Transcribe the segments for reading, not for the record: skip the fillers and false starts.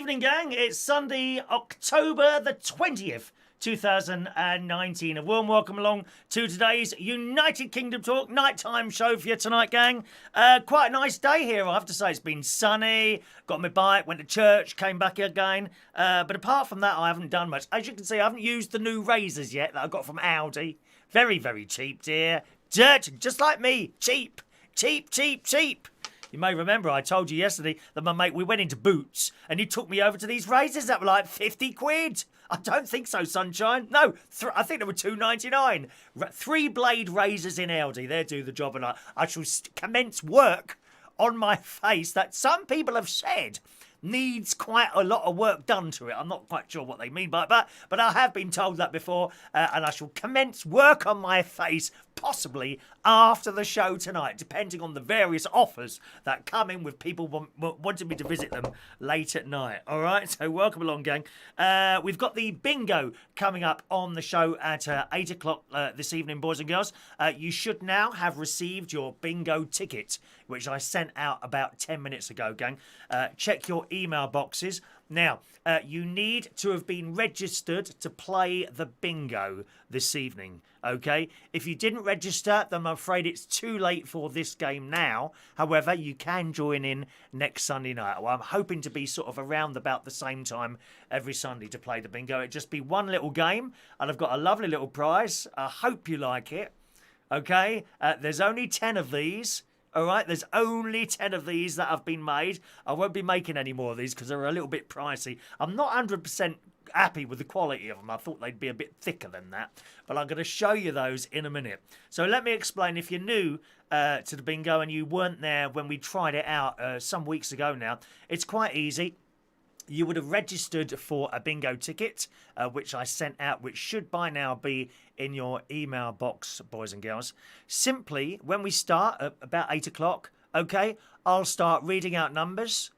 evening, gang. It's Sunday, October the 20th, 2019. A warm welcome along to today's United Kingdom Talk nighttime show for you tonight, gang. Quite a nice day here, I have to say. It's been sunny, got on my bike, went to church, came back again. But apart from that, I haven't done much. As you can see, I haven't used the new razors yet that I got from Aldi. Very, very cheap, dear. Dirt, just like me. Cheap, cheap, cheap, cheap. You may remember I told you yesterday that my mate, we went into Boots and he took me over to these razors that were like 50 quid. I don't think so, sunshine. No, I think they were £2.99. 3-blade razors in Aldi. They do the job, and I shall commence work on my face that some people have said needs quite a lot of work done to it. I'm not quite sure what they mean by that, but I have been told that before, and I shall commence work on my face possibly after the show tonight, depending on the various offers that come in with people wanting me to visit them late at night. All right, so welcome along, gang. We've got the bingo coming up on the show at 8 o'clock this evening, boys and girls. You should now have received your bingo ticket, which I sent out about 10 minutes ago, gang. Check your email boxes. Now, you need to have been registered to play the bingo this evening, okay? If you didn't register, then I'm afraid it's too late for this game now. However, you can join in next Sunday night. Well, I'm hoping to be sort of around about the same time every Sunday to play the bingo. It'd just be one little game, and I've got a lovely little prize. I hope you like it, okay? There's only 10 of these. All right, there's only 10 of these that have been made. I won't be making any more of these because they're a little bit pricey. I'm not 100% happy with the quality of them. I thought they'd be a bit thicker than that. But I'm going to show you those in a minute. So let me explain. If you're new to the bingo and you weren't there when we tried it out some weeks ago now, it's quite easy. You would have registered for a bingo ticket, which I sent out, which should by now be in your email box, boys and girls. Simply, when we start at about 8 o'clock, okay, I'll start reading out numbers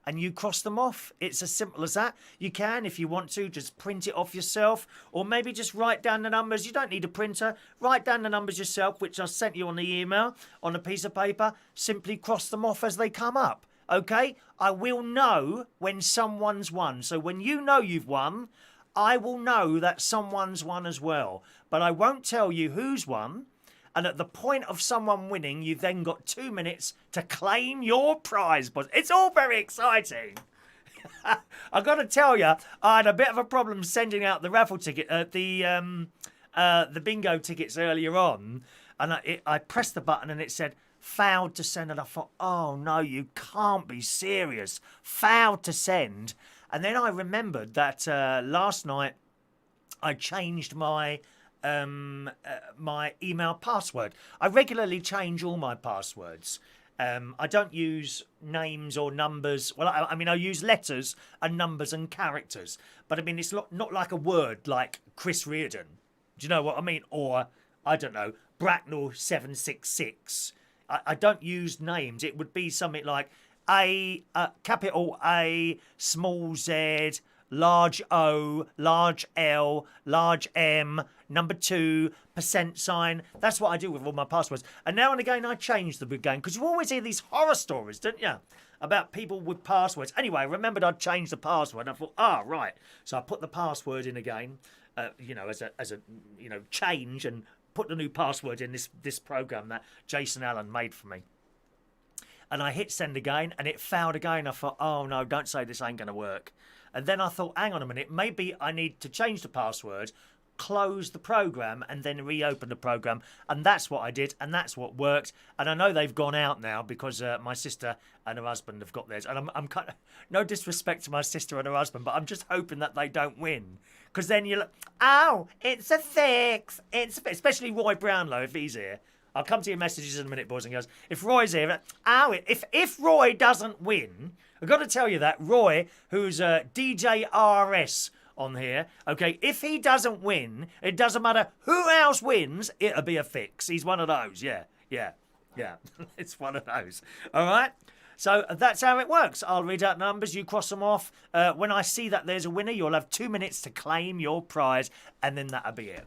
and you cross them off. It's as simple as that. You can, if you want to, just print it off yourself, or maybe just write down the numbers. You don't need a printer. Write down the numbers yourself, which I sent you on the email, on a piece of paper. Simply cross them off as they come up. Okay, I will know when someone's won. So when you know you've won, I will know that someone's won as well. But I won't tell you who's won. And at the point of someone winning, you've then got 2 minutes to claim your prize. But it's all very exciting. I've got to tell you, I had a bit of a problem sending out the raffle ticket, the bingo tickets earlier on. And I pressed the button and it said, failed to send, and I thought, oh no, you can't be serious. Failed to send. And then I remembered that last night I changed my my email password. I regularly change all my passwords. I don't use names or numbers. Well, I mean, I use letters and numbers and characters. But I mean, it's not like a word like Chris Reardon. Do you know what I mean? Or, I don't know, Bracknell 766. I don't use names. It would be something like capital A, small z, large O, large L, large M, number 2, %. That's what I do with all my passwords. And now and again, I change them again because you always hear these horror stories, don't you? About people with passwords. Anyway, I remembered I'd changed the password. And I thought, right. So I put the password in again, as a change, and put the new password in this program that Jason Allen made for me. And I hit send again, and it failed again. I thought, oh no, don't say this ain't going to work. And then I thought, hang on a minute, maybe I need to change the password, close the program, and then reopen the program. And that's what I did, and that's what worked. And I know they've gone out now because my sister and her husband have got theirs. And I'm kind of, no disrespect to my sister and her husband, but I'm just hoping that they don't win. Because then you're like, oh, it's a 6. Especially Roy Brownlow, if he's here. I'll come to your messages in a minute, boys and girls. If Roy's here, if Roy doesn't win, I've got to tell you that Roy, who's DJ RS on here, okay, if he doesn't win, it doesn't matter who else wins, it'll be a fix. He's one of those, yeah. It's one of those, all right? So that's how it works. I'll read out numbers, you cross them off. When I see that there's a winner, you'll have 2 minutes to claim your prize, and then that'll be it.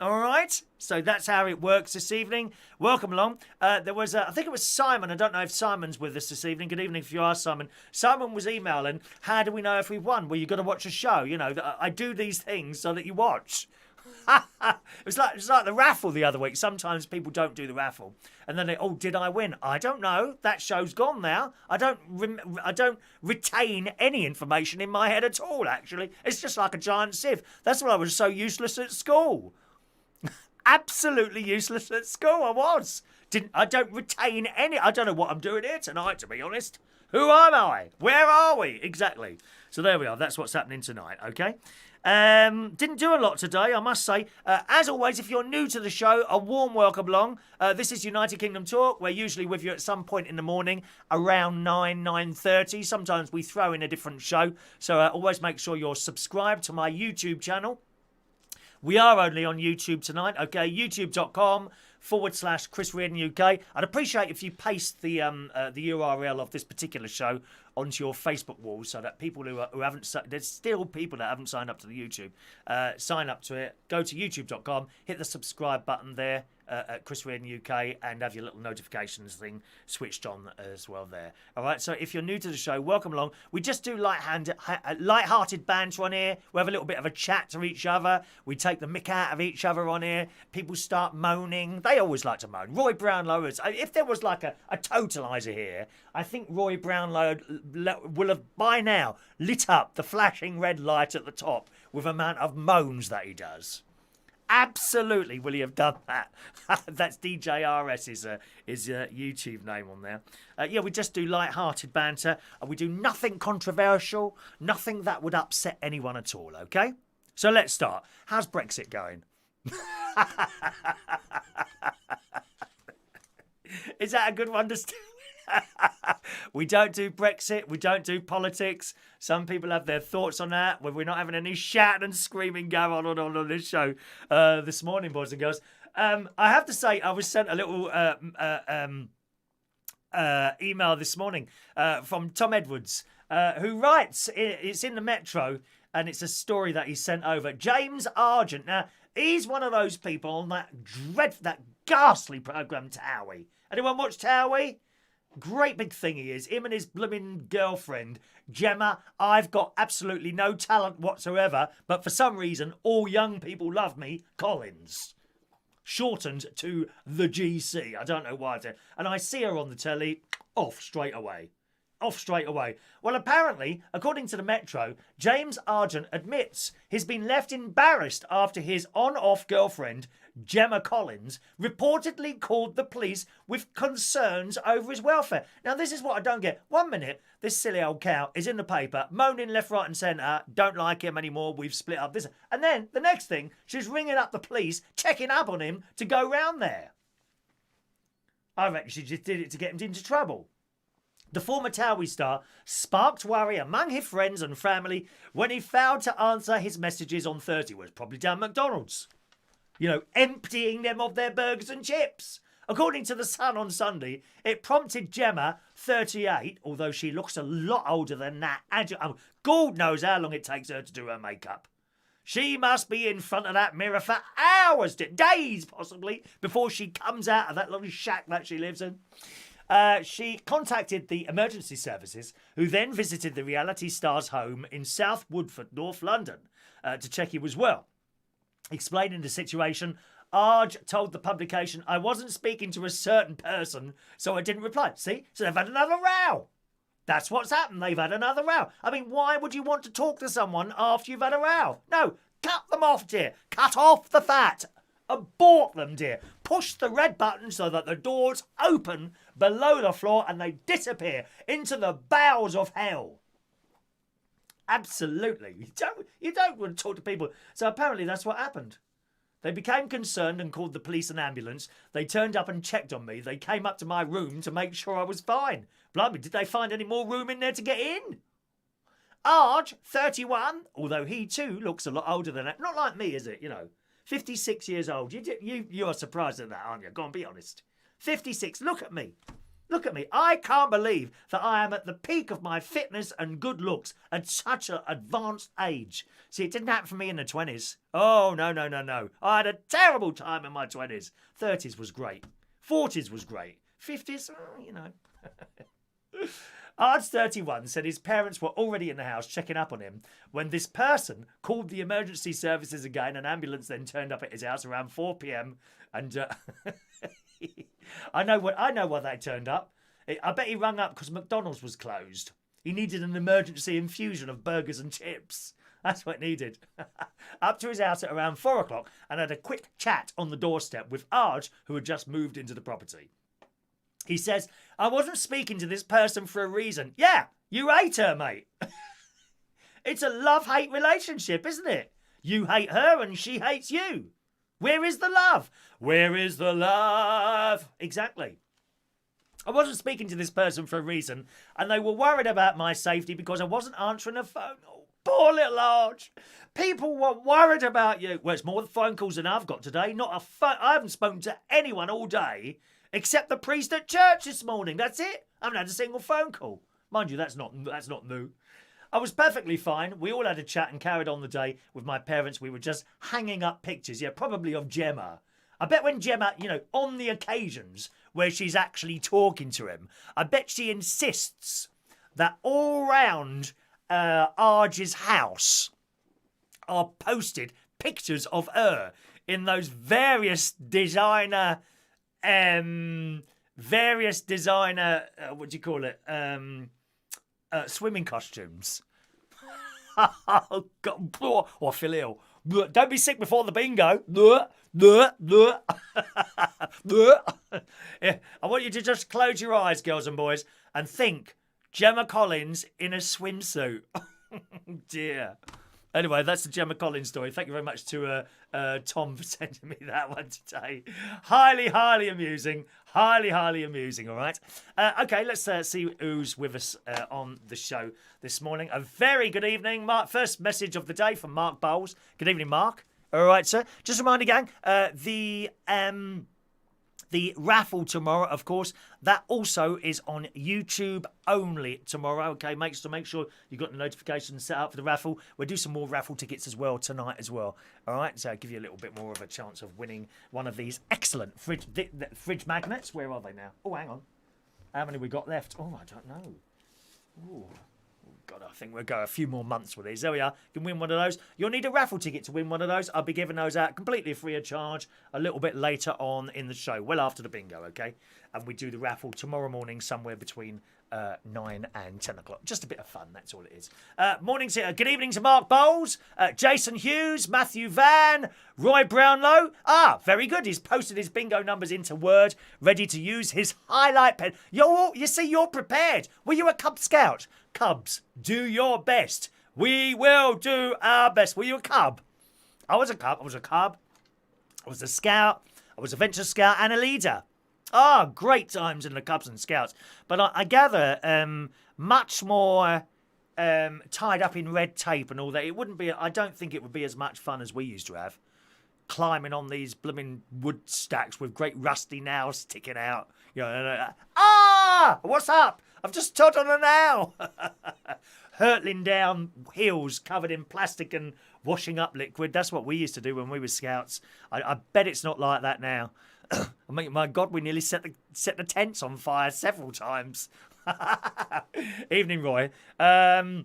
All right, so that's how it works this evening. Welcome along. There was, I think it was Simon. I don't know if Simon's with us this evening. Good evening if you are, Simon. Simon was emailing, how do we know if we've won? Well, you've got to watch a show. You know, I do these things so that you watch. It's like the raffle the other week. Sometimes people don't do the raffle, and then did I win? I don't know. That show's gone now. I don't retain any information in my head at all. Actually, it's just like a giant sieve. That's why I was so useless at school. Absolutely useless at school. I don't retain any. I don't know what I'm doing here tonight, to be honest. Who am I? Where are we? Exactly. So there we are. That's what's happening tonight. Okay. Didn't do a lot today, I must say. As always, if you're new to the show, a warm welcome along. This is United Kingdom Talk. We're usually with you at some point in the morning, around 9:30. Sometimes we throw in a different show. So always make sure you're subscribed to my YouTube channel. We are only on YouTube tonight, okay? YouTube.com/Chris Reardon UK. I'd appreciate if you paste the URL of this particular show onto your Facebook wall so that people who haven't, there's still people that haven't signed up to the YouTube, sign up to it. Go to YouTube.com, hit the subscribe button there at Chris Reardon UK, and have your little notifications thing switched on as well there. All right, so if you're new to the show, welcome along. We just do light-hearted banter on here. We have a little bit of a chat to each other. We take the mick out of each other on here. People start moaning. They always like to moan. Roy Brownlow is, if there was like a totaliser here, I think Roy Brownlow will have by now lit up the flashing red light at the top with the amount of moans that he does. Absolutely will he have done that. That's DJRS is YouTube name on there. Yeah, we just do light-hearted banter. We do nothing controversial, nothing that would upset anyone at all, okay? So let's start. How's Brexit going? Is that a good one to start? We don't do Brexit. We don't do politics. Some people have their thoughts on that. We're not having any shouting and screaming going on this show this morning, boys and girls. I have to say, I was sent a little email this morning from Tom Edwards, who writes, it's in the Metro, and it's a story that he sent over. James Argent. Now, he's one of those people on that ghastly programme, Towie. Anyone watch Towie? Great big thing he is. Him and his blooming girlfriend, Gemma. I've got absolutely no talent whatsoever, but for some reason, all young people love me, Collins. Shortened to the GC. I don't know why. And I see her on the telly, off straight away. Well, apparently, according to the Metro, James Argent admits he's been left embarrassed after his on-off girlfriend, Gemma Collins, reportedly called the police with concerns over his welfare. Now, this is what I don't get. 1 minute, this silly old cow is in the paper, moaning left, right and centre, don't like him anymore, we've split up this. And then, the next thing, she's ringing up the police, checking up on him to go round there. I reckon she just did it to get him into trouble. The former Towie star sparked worry among his friends and family when he failed to answer his messages on Thursday. It was probably down McDonald's. You know, emptying them of their burgers and chips. According to The Sun on Sunday, it prompted Gemma, 38, although she looks a lot older than that. God knows how long it takes her to do her makeup. She must be in front of that mirror for hours, days possibly, before she comes out of that little shack that she lives in. She contacted the emergency services, who then visited the reality star's home in South Woodford, North London, to check he was well. Explaining the situation, Arg told the publication, I wasn't speaking to a certain person, so I didn't reply. See? So they've had another row. That's what's happened. They've had another row. I mean, why would you want to talk to someone after you've had a row? No, cut them off, dear. Cut off the fat. Abort them, dear. Push the red button so that the doors open below the floor and they disappear into the bowels of hell. Absolutely. You don't want to talk to people. So apparently that's what happened. They became concerned and called the police and ambulance. They turned up and checked on me. They came up to my room to make sure I was fine. Blimey, did they find any more room in there to get in? Arg, 31, although he too looks a lot older than that. Not like me, is it? 56 years old. You are surprised at that, aren't you? Go on, be honest. 56, look at me. Look at me. I can't believe that I am at the peak of my fitness and good looks at such an advanced age. See, it didn't happen for me in the 20s. Oh, no, no, no, no. I had a terrible time in my 20s. 30s was great. 40s was great. 50s, you know. Arj 31 said his parents were already in the house checking up on him when this person called the emergency services again. An ambulance then turned up at his house around 4 p.m. and I know why they turned up. I bet he rang up because McDonald's was closed. He needed an emergency infusion of burgers and chips. That's what he needed. Up to his house at around 4 o'clock and had a quick chat on the doorstep with Arj, who had just moved into the property. He says, I wasn't speaking to this person for a reason. Yeah, you hate her, mate. It's a love-hate relationship, isn't it? You hate her and she hates you. Where is the love? Where is the love? Exactly. I wasn't speaking to this person for a reason, and they were worried about my safety because I wasn't answering the phone. Oh, poor little Arj. People were worried about you. Well, it's more phone calls than I've got today. I haven't spoken to anyone all day except the priest at church this morning. That's it. I haven't had a single phone call. Mind you, that's not new. I was perfectly fine. We all had a chat and carried on the day with my parents. We were just hanging up pictures, probably of Gemma. I bet when Gemma, on the occasions where she's actually talking to him, I bet she insists that all round Arj's house are posted pictures of her in those various designer, swimming costumes. Oh, God. Oh, I feel ill. Don't be sick before the bingo. Yeah, I want you to just close your eyes, girls and boys, and think Gemma Collins in a swimsuit. Dear. Anyway, that's the Gemma Collins story. Thank you very much to Tom for sending me that one today. Highly, highly amusing. Highly, highly amusing, all right? Okay, let's see who's with us on the show this morning. A very good evening, Mark. First message of the day from Mark Bowles. Good evening, Mark. All right, sir. Just a reminder, gang, the raffle tomorrow, of course, that also is on YouTube only tomorrow. Okay, make sure you've got the notifications set up for the raffle. We'll do some more raffle tickets as well tonight as well. All right, so I'll give you a little bit more of a chance of winning one of these excellent fridge magnets. Where are they now? Oh, hang on. How many we got left? Oh, I don't know. Ooh. God, I think we'll go a few more months with these. There we are. You can win one of those. You'll need a raffle ticket to win one of those. I'll be giving those out completely free of charge a little bit later on in the show, well after the bingo, okay? And we do the raffle tomorrow morning somewhere between 9 and 10 o'clock. Just a bit of fun, that's all it is. Good evening to Mark Bowles, Jason Hughes, Matthew Van, Roy Brownlow. Very good. He's posted his bingo numbers into Word, ready to use his highlight pen. You see, you're prepared. Were you a Cub Scout? Cubs, do your best. We will do our best. Were you a Cub? I was a Cub. I was a Scout. I was a Venture Scout and a leader. Great times in the Cubs and Scouts. But I gather much more tied up in red tape and all that. I don't think it would be as much fun as we used to have. Climbing on these blooming wood stacks with great rusty nails sticking out. What's up? I've just trod on a nail. Hurtling down hills covered in plastic and washing up liquid. That's what we used to do when we were Scouts. I bet it's not like that now. I mean, my God, we nearly set the tents on fire several times. Evening, Roy. Hello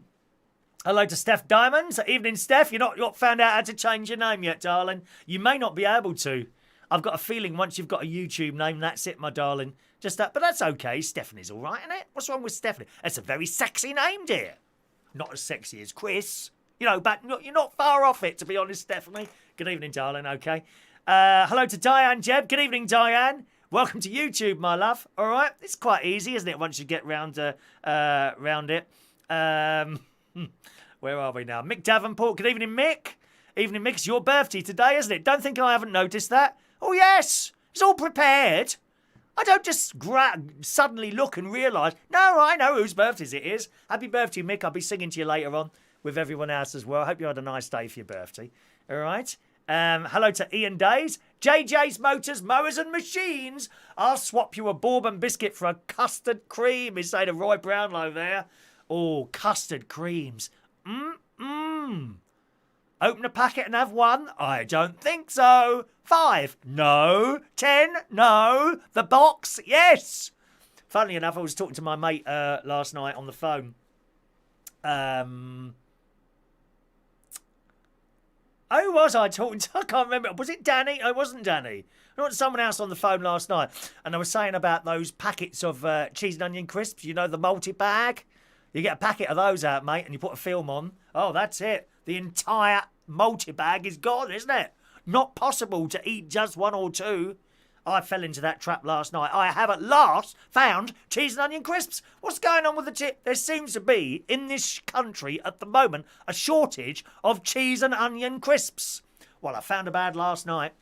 to Steph Diamonds. Evening, Steph. You're not found out how to change your name yet, darling. You may not be able to. I've got a feeling once you've got a YouTube name, that's it, my darling. Just that, but that's okay. Stephanie's all right, isn't it? What's wrong with Stephanie? That's a very sexy name, dear. Not as sexy as Chris. But you're not far off it, to be honest, Stephanie. Good evening, darling, okay. Hello to Diane Jeb. Good evening, Diane. Welcome to YouTube, my love. All right. It's quite easy, isn't it, once you get round it. Where are we now? Mick Davenport. Good evening, Mick. Evening, Mick. It's your birthday today, isn't it? Don't think I haven't noticed that. Oh, yes. It's all prepared. I don't just suddenly look and realise. No, I know whose birthdays it is. Happy birthday, Mick. I'll be singing to you later on with everyone else as well. I hope you had a nice day for your birthday. All right. Hello to Ian Days. JJ's Motors, Mowers and Machines. I'll swap you a bourbon biscuit for a custard cream, is saying to Roy Brownlow there. Oh, custard creams. Open a packet and have one? I don't think so. 5? No. 10? No. The box? Yes. Funnily enough, I was talking to my mate last night on the phone. Who was I talking to? I can't remember. Was it Danny? Oh, it wasn't Danny. I talked to someone else on the phone last night, and I was saying about those packets of cheese and onion crisps, you know, the multi-bag. You get a packet of those out, mate, and you put a film on. Oh, that's it. The entire multi-bag is gone, isn't it? Not possible to eat just one or two. I fell into that trap last night. I have at last found cheese and onion crisps. What's going on with the chip? There seems to be, in this country at the moment, a shortage of cheese and onion crisps. Well, I found a bad last night.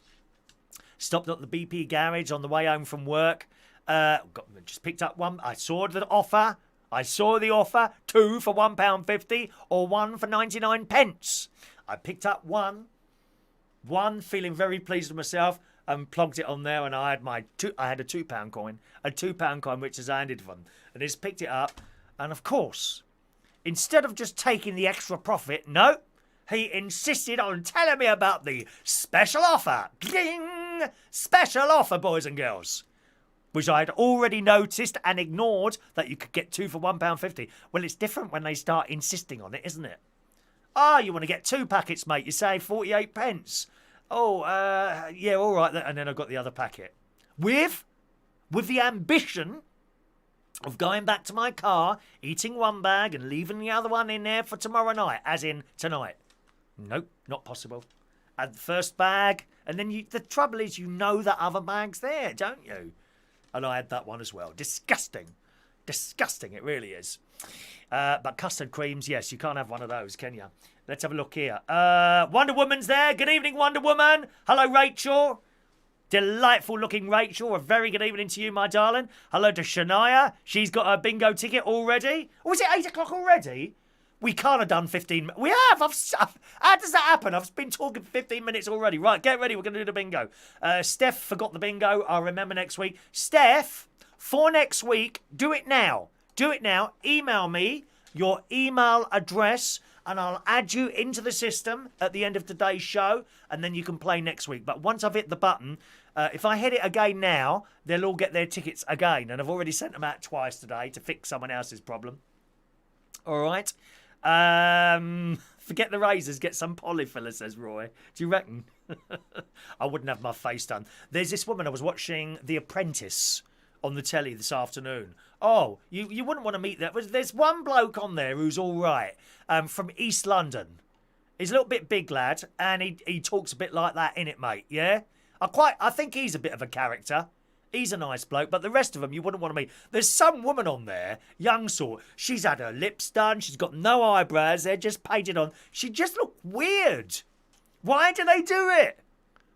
Stopped at the BP garage on the way home from work. Just picked up one. I saw the offer. 2 for £1.50 or 1 for 99 pence. I picked up one, feeling very pleased with myself, and plugged it on there, and I had a £2 coin, which is handed from them. And he's picked it up, and of course, instead of just taking the extra profit, no, he insisted on telling me about the special offer. Ding! Special offer, boys and girls. Which I had already noticed and ignored, that you could get 2 for £1.50. Well, it's different when they start insisting on it, isn't it? You want to get 2 packets, mate. You save 48 pence. Yeah, all right. And then I got the other packet. With the ambition of going back to my car, eating one bag and leaving the other one in there for tomorrow night, as in tonight. Nope, not possible. And the first bag, and then the trouble is, you know that other bag's there, don't you? And I had that one as well. Disgusting. Disgusting, it really is. But custard creams, yes, you can't have one of those, can you? Let's have a look here. Wonder Woman's there. Good evening, Wonder Woman. Hello, Rachel. Delightful looking Rachel. A very good evening to you, my darling. Hello to Shania. She's got her bingo ticket already. Oh, is it 8 o'clock already? We can't have done 15 minutes. We have. How does that happen? I've been talking for 15 minutes already. Right, get ready. We're going to do the bingo. Steph forgot the bingo. I'll remember next week. Steph, for next week, do it now. Do it now. Email me your email address, and I'll add you into the system at the end of today's show, and then you can play next week. But once I've hit the button, if I hit it again now, they'll all get their tickets again. And I've already sent them out twice today to fix someone else's problem. All right. Forget the razors, get some polyfiller, says Roy. Do you reckon? I wouldn't have my face done. There's this woman, I was watching The Apprentice on the telly this afternoon. Oh, you wouldn't want to meet that. There's one bloke on there who's all right, from East London. He's a little bit big lad, and he talks a bit like that, innit, mate, yeah? I think he's a bit of a character. He's a nice bloke, but the rest of them you wouldn't want to meet. There's some woman on there, young sort. She's had her lips done. She's got no eyebrows. They're just painted on. She just looked weird. Why do they do it?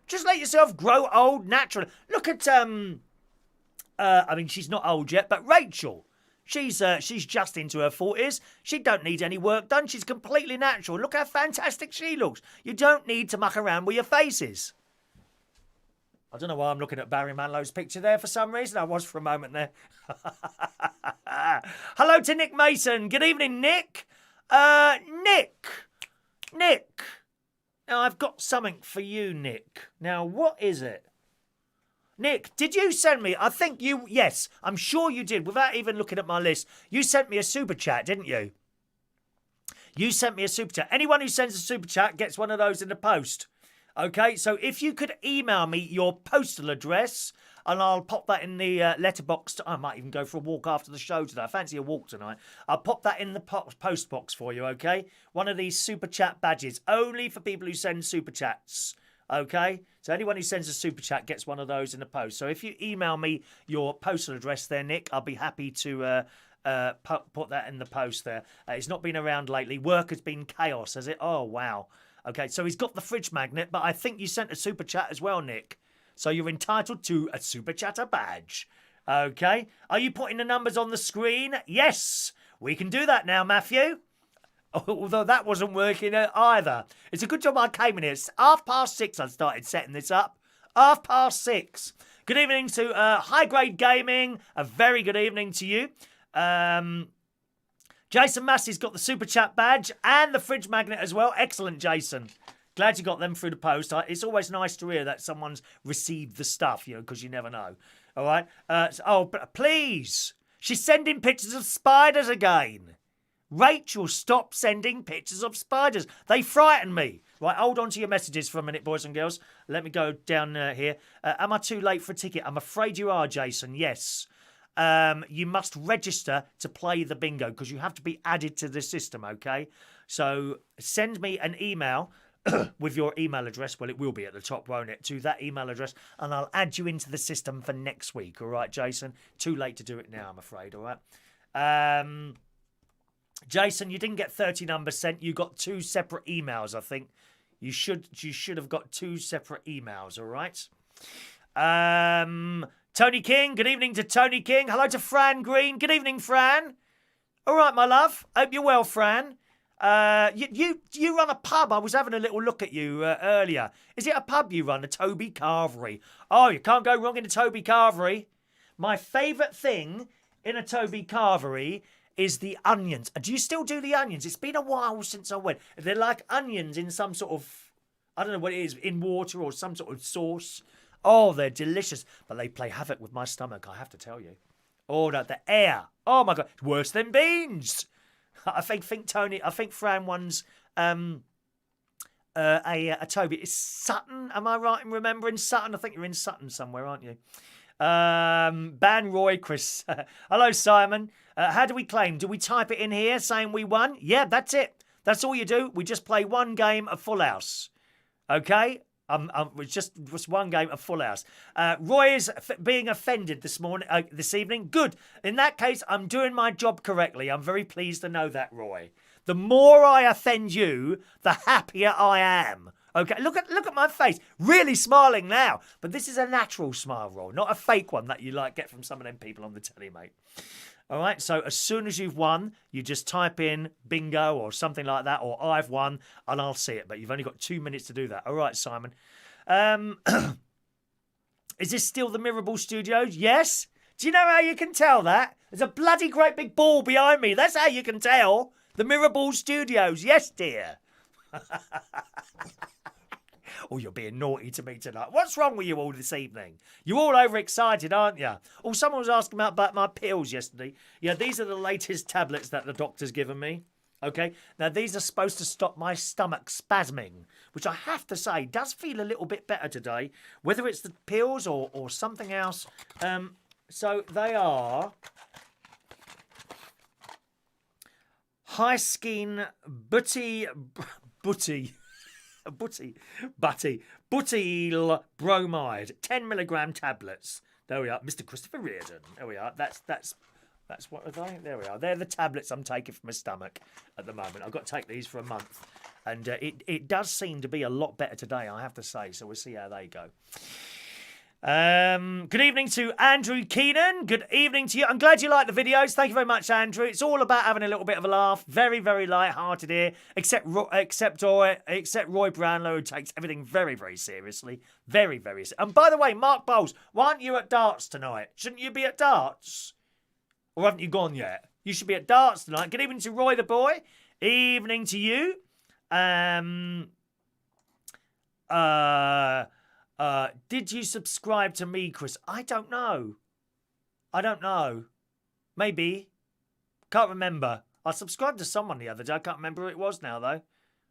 Just let yourself grow old naturally. Look at, I mean, she's not old yet, but Rachel. She's just into her 40s. She don't need any work done. She's completely natural. Look how fantastic she looks. You don't need to muck around with your faces. I don't know why I'm looking at Barry Manilow's picture there for some reason. I was for a moment there. Hello to Nick Mason. Good evening, Nick. Nick. Now, I've got something for you, Nick. Now, what is it? Nick, did you send me... Yes, I'm sure you did, without even looking at my list. You sent me a super chat, didn't you? You sent me a super chat. Anyone who sends a super chat gets one of those in the post. Okay, so if you could email me your postal address, and I'll pop that in the letterbox. I might even go for a walk after the show today. I fancy a walk tonight. I'll pop that in the post box for you, okay? One of these super chat badges, only for people who send super chats, okay? So anyone who sends a super chat gets one of those in the post. So if you email me your postal address there, Nick, I'll be happy to put that in the post there. It's not been around lately. Work has been chaos, has it? Oh, wow. Okay, so he's got the fridge magnet, but I think you sent a super chat as well, Nick. So you're entitled to a super chatter badge. Okay, are you putting the numbers on the screen? Yes, we can do that now, Matthew. Although that wasn't working either. It's a good job I came in here. It's 6:30 I started setting this up. 6:30. Good evening to High Grade Gaming. A very good evening to you. Jason Massey's got the Super Chat badge and the fridge magnet as well. Excellent, Jason. Glad you got them through the post. It's always nice to hear that someone's received the stuff, because you never know. All right? But please. She's sending pictures of spiders again. Rachel, stop sending pictures of spiders. They frighten me. Right, hold on to your messages for a minute, boys and girls. Let me go down here. Am I too late for a ticket? I'm afraid you are, Jason. Yes. You must register to play the bingo because you have to be added to the system, okay? So send me an email with your email address. Well, it will be at the top, won't it? To that email address, and I'll add you into the system for next week, all right, Jason? Too late to do it now, I'm afraid, all right? Jason, you didn't get 30 numbers sent. You got 2 separate emails, I think. You should have got 2 separate emails, all right? Tony King, good evening to Tony King. Hello to Fran Green. Good evening, Fran. All right, my love. Hope you're well, Fran. You run a pub. I was having a little look at you earlier. Is it a pub you run, a Toby Carvery? Oh, you can't go wrong in a Toby Carvery. My favourite thing in a Toby Carvery is the onions. Do you still do the onions? It's been a while since I went. They're like onions in some sort of, I don't know what it is, in water or some sort of sauce. Oh, they're delicious. But they play havoc with my stomach, I have to tell you. Oh, no, the air. Oh, my God. It's worse than beans. I think Fran wants a Toby. It's Sutton. Am I right in remembering Sutton? I think you're in Sutton somewhere, aren't you? Ban Roy, Chris. Hello, Simon. How do we claim? Do we type it in here saying we won? Yeah, that's it. That's all you do. We just play one game of Full House. Okay? It's just one game of Full House. Roy is being offended this evening. Good. In that case, I'm doing my job correctly. I'm very pleased to know that, Roy. The more I offend you, the happier I am. Okay, look at my face. Really smiling now. But this is a natural smile, Roy, not a fake one that you get from some of them people on the telly, mate. All right, so as soon as you've won, you just type in bingo or something like that, or I've won, and I'll see it. But you've only got 2 minutes to do that. All right, Simon. Is this still the Mirrorball Studios? Yes. Do you know how you can tell that? There's a bloody great big ball behind me. That's how you can tell. The Mirrorball Studios. Yes, dear. Oh, you're being naughty to me tonight. What's wrong with you all this evening? You're all overexcited, aren't you? Oh, someone was asking about my pills yesterday. Yeah, these are the latest tablets that the doctor's given me. Okay, now these are supposed to stop my stomach spasming, which I have to say does feel a little bit better today, whether it's the pills or something else. So they are High-Skin butyl bromide, 10 milligram tablets. There we are, Mr. Christopher Reardon. There we are. That's what are they? There we are. They're the tablets I'm taking for my stomach at the moment. I've got to take these for a month, and it does seem to be a lot better today, I have to say. So we'll see how they go. Good evening to Andrew Keenan. Good evening to you. I'm glad you like the videos. Thank you very much, Andrew. It's all about having a little bit of a laugh. Very, very light-hearted here. Except Roy Brownlow, who takes everything very, very seriously. Very, very. And by the way, Mark Bowles, why aren't you at darts tonight? Shouldn't you be at darts? Or haven't you gone yet? You should be at darts tonight. Good evening to Roy the boy. Evening to you. Did you subscribe to me, Chris? I don't know. Maybe. Can't remember. I subscribed to someone the other day. I can't remember who it was now, though.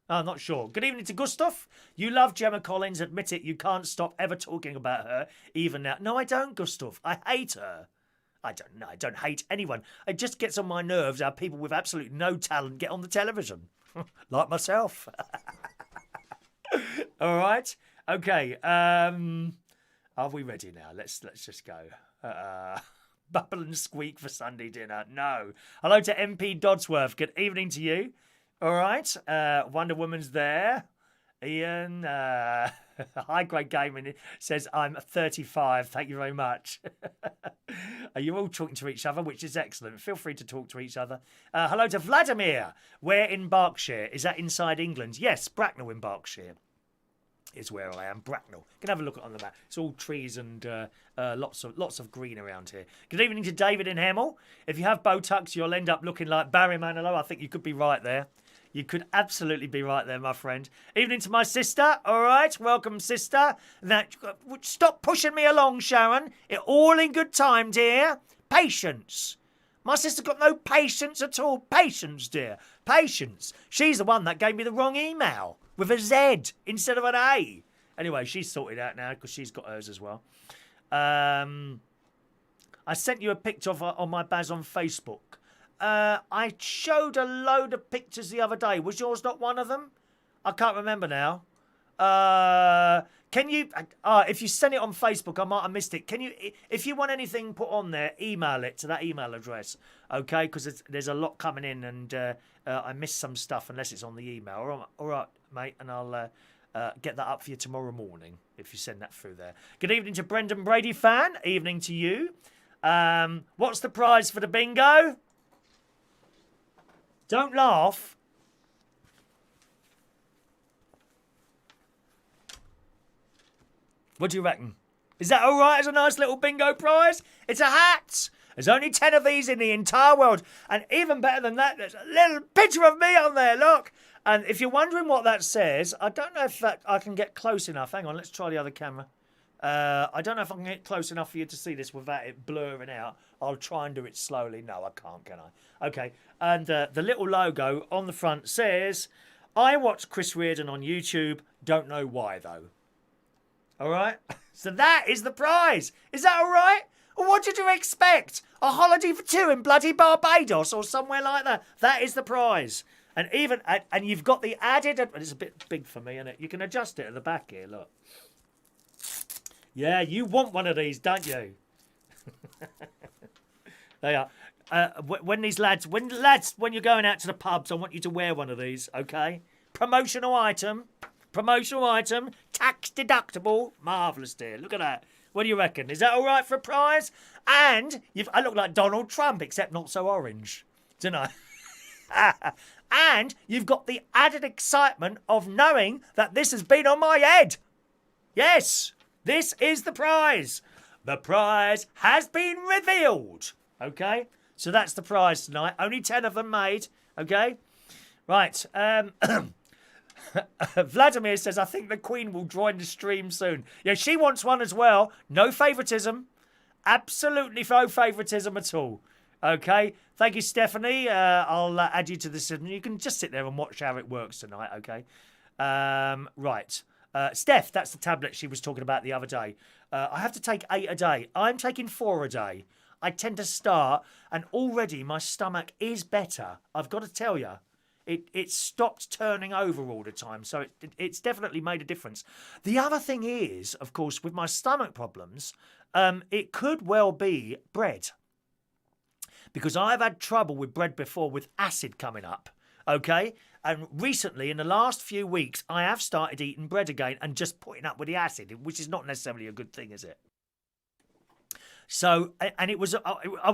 I'm not sure. Good evening to Gustav. You love Gemma Collins. Admit it. You can't stop ever talking about her, even now. No, I don't, Gustav. I hate her. I don't hate anyone. It just gets on my nerves how people with absolutely no talent get on the television. Like myself. All right. Okay. Are we ready now? Let's just go. Bubble and squeak for Sunday dinner. No. Hello to MP Dodsworth. Good evening to you. All right. Wonder Woman's there. Ian, High Grade Gaming says, I'm 35. Thank you very much. Are you all talking to each other, which is excellent. Feel free to talk to each other. Hello to Vladimir. Where in Berkshire? Is that inside England? Yes, Bracknell in Berkshire. is where I am. Bracknell. You can have a look on the map. It's all trees and lots of green around here. Good evening to David in Hemel. If you have Botox, you'll end up looking like Barry Manilow. I think you could be right there. You could absolutely be right there, my friend. Evening to my sister. All right, welcome, sister. Stop pushing me along, Sharon. It all in good time, dear. Patience. My sister got no patience at all. Patience, dear. Patience. She's the one that gave me the wrong email with a Z instead of an A. Anyway, she's sorted out now because she's got hers as well. I sent you a picture on my Baz on Facebook. I showed a load of pictures the other day. Was yours not one of them? I can't remember now. Can you... if you send it on Facebook, I might have missed it. Can you... If you want anything put on there, email it to that email address. Okay? Because there's a lot coming in and I missed some stuff unless it's on the email. All right, mate. And I'll get that up for you tomorrow morning if you send that through there. Good evening to Brendan Brady fan. Evening to you. What's the prize for the bingo? Don't laugh. What do you reckon? Is that all right as a nice little bingo prize? It's a hat. There's only 10 of these in the entire world. And even better than that, there's a little picture of me on there, look. And if you're wondering what that says, I don't know if I can get close enough. Hang on, let's try the other camera. I don't know if I can get close enough for you to see this without it blurring out. I'll try and do it slowly. No, I can't, can I? Okay. And the little logo on the front says, I watch Chris Reardon on YouTube. Don't know why, though. All right? So that is the prize. Is that all right? Well, what did you expect? A holiday for two in bloody Barbados or somewhere like that? That is the prize. And you've got the added... It's a bit big for me, isn't it? You can adjust it at the back here, look. Yeah, you want one of these, don't you? They are. When you're going out to the pubs, I want you to wear one of these, okay? Promotional item, tax deductible. Marvellous, dear. Look at that. What do you reckon? Is that all right for a prize? And I look like Donald Trump, except not so orange, don't I? And you've got the added excitement of knowing that this has been on my head. Yes. This is the prize. The prize has been revealed. Okay? So that's the prize tonight. Only 10 of them made. Okay? Right. Vladimir says, I think the Queen will join the stream soon. Yeah, she wants one as well. No favouritism. Absolutely no favouritism at all. Okay? Thank you, Stephanie. I'll add you to the system. You can just sit there and watch how it works tonight. Okay? Right. Steph, that's the tablet she was talking about the other day. I have to take 8 a day. I'm taking 4 a day. I tend to start, and already my stomach is better. I've got to tell you, it stopped turning over all the time, so it's definitely made a difference. The other thing is, of course, with my stomach problems, it could well be bread. Because I've had trouble with bread before with acid coming up, okay? And recently, in the last few weeks, I have started eating bread again and just putting up with the acid, which is not necessarily a good thing, is it? So, and I was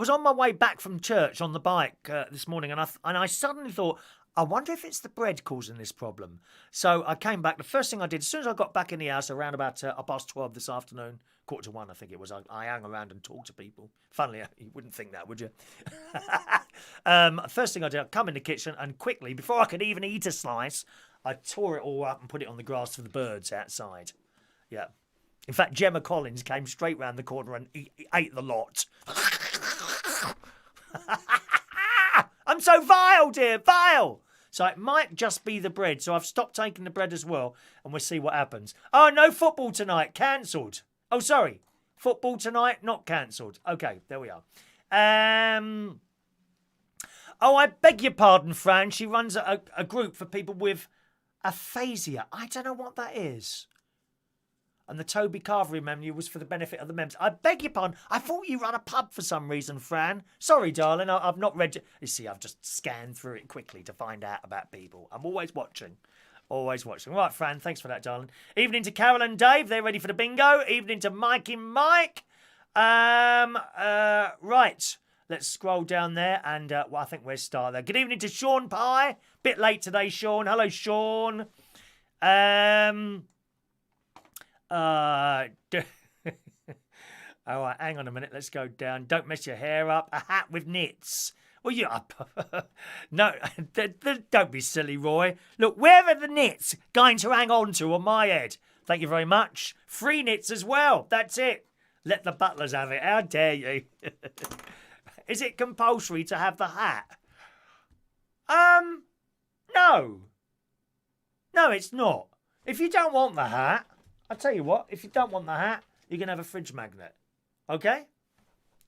on my way back from church on the bike this morning, and I suddenly thought, I wonder if it's the bread causing this problem. So I came back. The first thing I did, as soon as I got back in the house around about 12:30 this afternoon, 1:45, I think it was, I hung around and talked to people. Funnily, you wouldn't think that, would you? First thing I did, I come in the kitchen and quickly, before I could even eat a slice, I tore it all up and put it on the grass for the birds outside. Yeah. In fact, Gemma Collins came straight round the corner and ate the lot. I'm so vile, dear, vile. So it might just be the bread. So I've stopped taking the bread as well, and we'll see what happens. Oh, no football tonight. Cancelled. Oh, sorry. Football tonight, not cancelled. Okay, there we are. Oh, I beg your pardon, Fran. She runs a group for people with aphasia. I don't know what that is. And the Toby Carvery menu was for the benefit of the members. I beg your pardon. I thought you ran a pub for some reason, Fran. Sorry, darling. I've not read... You see, I've just scanned through it quickly to find out about people. I'm always watching. Always watching. Right, Fran, thanks for that, darling. Evening to Carol and Dave. They're ready for the bingo. Evening to Mikey Mike. Right. Let's scroll down there and well, I think we'll start there. Good evening to Sean Pye. Bit late today, Sean. Hello, Sean. D- All right, hang on a minute. Let's go down. Don't mess your hair up. A hat with knits. Well, you no, don't be silly, Roy. Look, where are the knits going to hang on to on my head? Thank you very much. Free knits as well. That's it. Let the butlers have it. How dare you? Is it compulsory to have the hat? No. No, it's not. If you don't want the hat, I'll tell you what. If you don't want the hat, you can have a fridge magnet. Okay?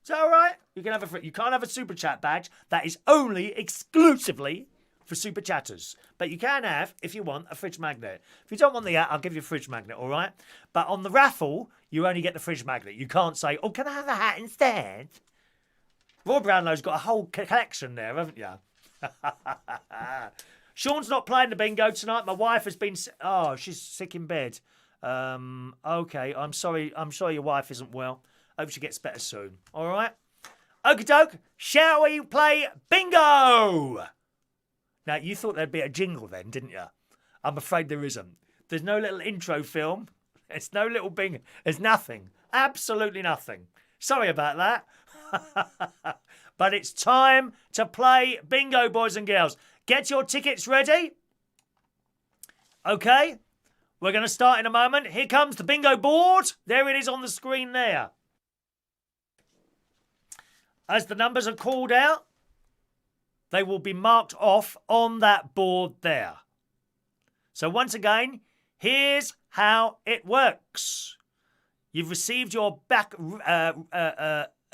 Is that all right? You can have you can't have a super chat badge. That is only exclusively for super chatters. But you can have, if you want, a fridge magnet. If you don't want the hat, I'll give you a fridge magnet, all right? But on the raffle, you only get the fridge magnet. You can't say, oh, can I have a hat instead? Roy Brownlow's got a whole collection there, haven't you? Sean's not playing the bingo tonight. My wife has been... Oh, she's sick in bed. Okay, I'm sorry. I'm sure your wife isn't well. Hope she gets better soon. All right? Okie doke. Shall we play bingo? Now, you thought there'd be a jingle then, didn't you? I'm afraid there isn't. There's no little intro film. There's no little bingo. There's nothing. Absolutely nothing. Sorry about that. But it's time to play bingo, boys and girls. Get your tickets ready. Okay. We're going to start in a moment. Here comes the bingo board. There it is on the screen there. As the numbers are called out, they will be marked off on that board there. So once again, here's how it works. You've received your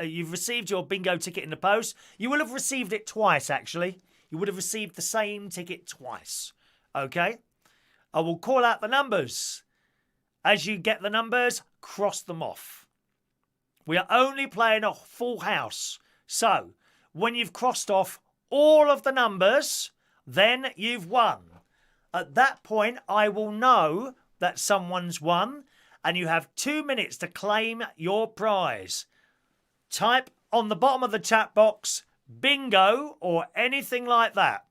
you've received your bingo ticket in the post. You will have received it twice, actually. You would have received the same ticket twice. Okay? I will call out the numbers. As you get the numbers, cross them off. We are only playing a full house. So, when you've crossed off all of the numbers, then you've won. At that point, I will know that someone's won, and you have 2 minutes to claim your prize. Type on the bottom of the chat box, bingo, or anything like that.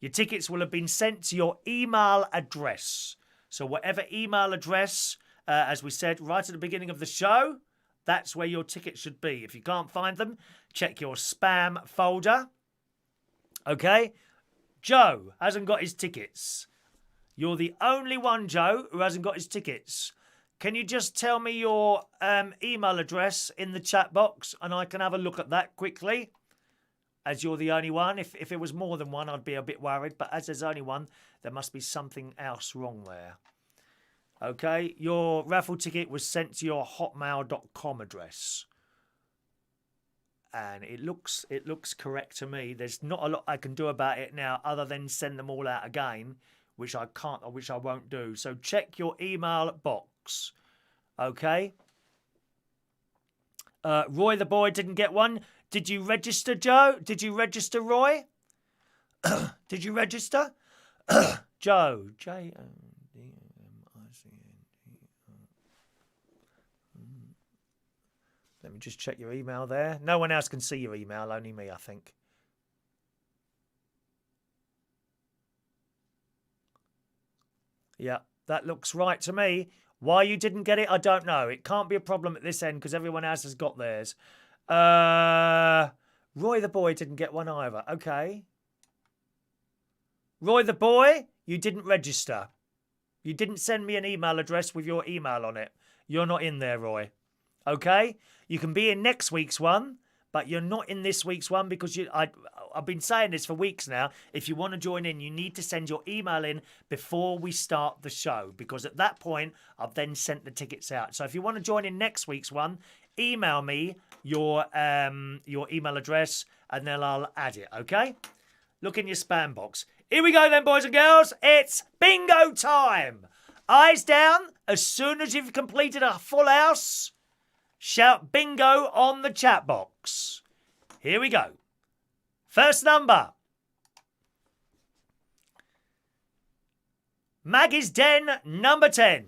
Your tickets will have been sent to your email address. So whatever email address, as we said right at the beginning of the show, that's where your tickets should be. If you can't find them, check your spam folder. Okay? Joe hasn't got his tickets. You're the only one, Joe, who hasn't got his tickets. Can you just tell me your email address in the chat box and I can have a look at that quickly? As you're the only one. If it was more than one, I'd be a bit worried. But as there's only one, there must be something else wrong there. Okay, your raffle ticket was sent to your hotmail.com address. And it looks correct to me. There's not a lot I can do about it now other than send them all out again, which I can't or which I won't do. So check your email box. Okay? Roy the boy didn't get one. Did you register, Joe? Did you register, Roy? Did you register? Joe. Let me just check your email there. No one else can see your email, only me, I think. Yeah, that looks right to me. Why you didn't get it, I don't know. It can't be a problem at this end because everyone else has got theirs. Roy the boy didn't get one either. Okay. Roy the boy, you didn't register. You didn't send me an email address with your email on it. You're not in there, Roy. Okay? You can be in next week's one, but you're not in this week's one because I've been saying this for weeks now. If you want to join in, you need to send your email in before we start the show because at that point, I've then sent the tickets out. So if you want to join in next week's one, email me your email address and then I'll add it, okay? Look in your spam box. Here we go then, boys and girls. It's bingo time. Eyes down. As soon as you've completed a full house, shout bingo on the chat box. Here we go. First number. Maggie's Den, number 10.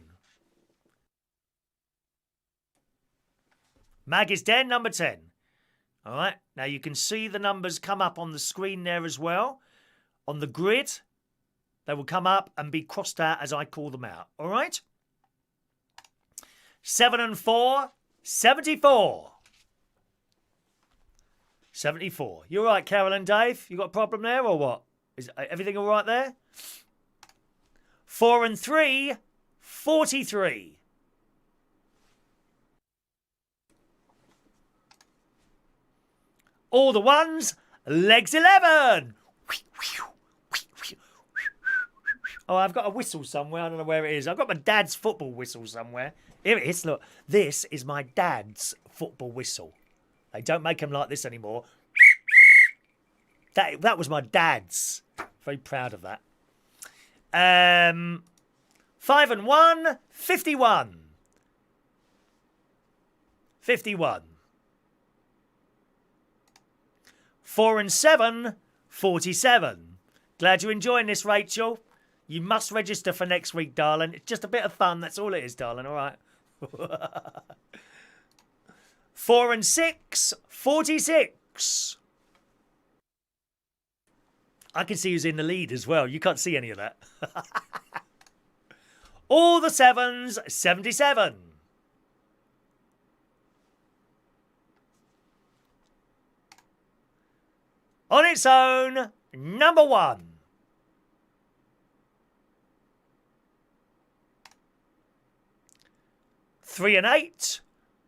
Maggie's Den, number 10. All right. Now you can see the numbers come up on the screen there as well. On the grid, they will come up and be crossed out as I call them out. All right? 7 and 4, 74. 74. You all right, Carol and Dave? You got a problem there or what? Is everything all right there? 4 and 3, 43. All the ones, legs 11. Oh, I've got a whistle somewhere. I don't know where it is. I've got my dad's football whistle somewhere. Here it is. Look, this is my dad's football whistle. They don't make them like this anymore. That was my dad's. Very proud of that. 5 and 1, 51. 51. 4 and 7, 47. Glad you're enjoying this, Rachel. You must register for next week, darling. It's just a bit of fun. That's all it is, darling. All right. 4 and 6, 46. I can see who's in the lead as well. You can't see any of that. All the 7s, 77. On its own, number 1. Three and 8,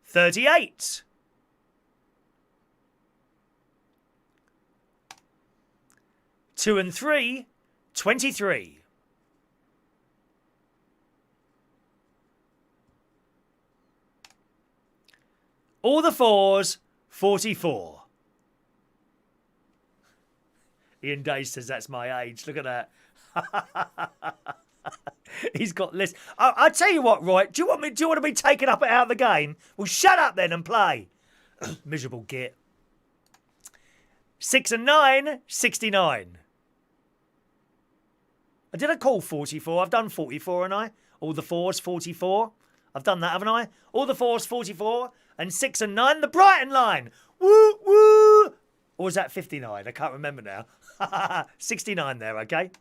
38. 2 and 3, 23. All the 4s, 44. Ian Day says that's my age. Look at that. He's got lists. I tell you what, Roy. Do you want to be taken up out of the game? Well, shut up then and play. Miserable git. 6 and 9, 69. Did I call 44? I've done 44, haven't I? All the 4s, 44. I've done that, haven't I? All the 4s, 44. And 6 and 9, the Brighton line. Woo, woo. Or was that 59? I can't remember now. 69 there, okay?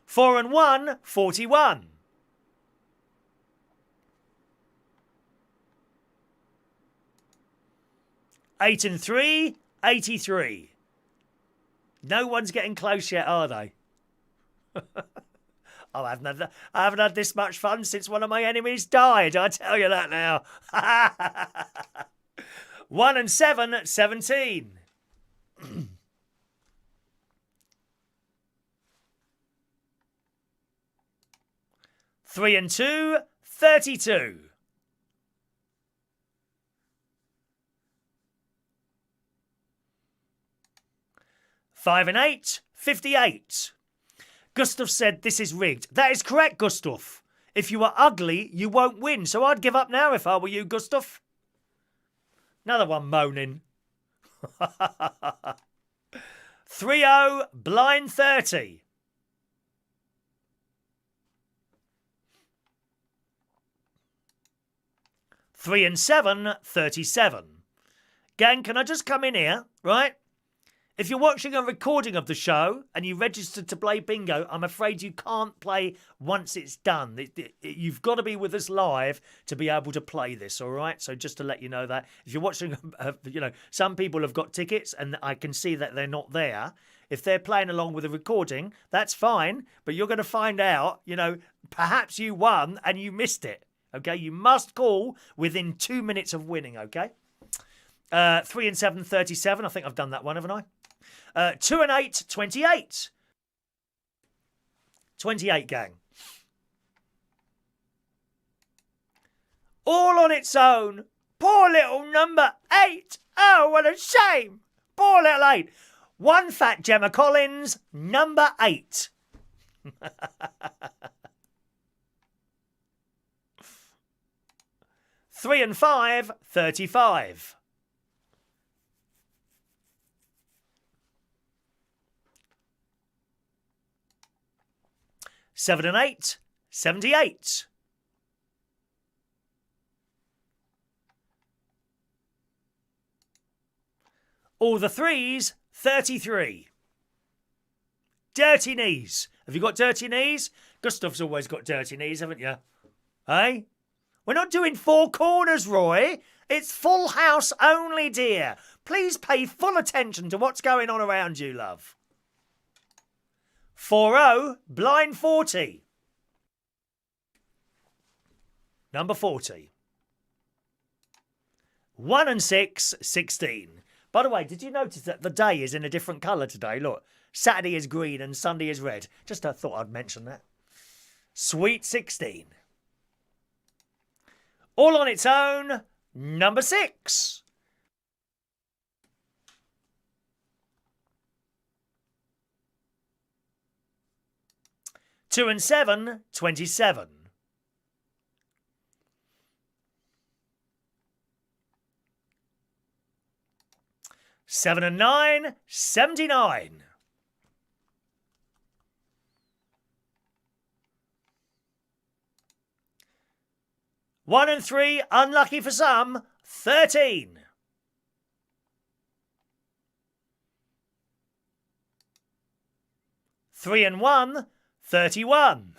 4 and 1, 41. 8 and 3, 83. No one's getting close yet, are they? Oh, I haven't had this much fun since one of my enemies died. I tell you that now. 1 and 7, 17. 3 and 2, 32. 5 and 8, 58. Gustav said this is rigged. That is correct, Gustav. If you are ugly, you won't win. So I'd give up now if I were you, Gustav. Another one moaning. 3-0, blind 30. 3 and 7, 37. Gang, can I just come in here, right? If you're watching a recording of the show and you registered to play bingo, I'm afraid you can't play once it's done. You've got to be with us live to be able to play this, all right? So just to let you know that. If you're watching, some people have got tickets and I can see that they're not there. If they're playing along with a recording, that's fine. But you're going to find out, perhaps you won and you missed it, okay? You must call within 2 minutes of winning, okay? 3 and 7, 37. I think I've done that one, haven't I? 2 and 8, 28. 28, gang. All on its own. Poor little number 8. Oh, what a shame. Poor little 8. One fat Gemma Collins, number 8. 3 and 5, 35. 7 and 8, 78. 'All the 3s, 33. Dirty knees. Have you got dirty knees? Gustav's always got dirty knees, haven't you? Hey? We're not doing four corners, Roy. It's full house only, dear. Please pay full attention to what's going on around you, love. 4-0, blind 40. Number 40. 1 and 6, 16. By the way, did you notice that the day is in a different colour today? Look, Saturday is green and Sunday is red. Just thought I'd mention that. Sweet 16. All on its own, number 6. Two and 7, 27. 7 and 9, 79. 1 and 3, unlucky for some, 13. 3 and 1, 31.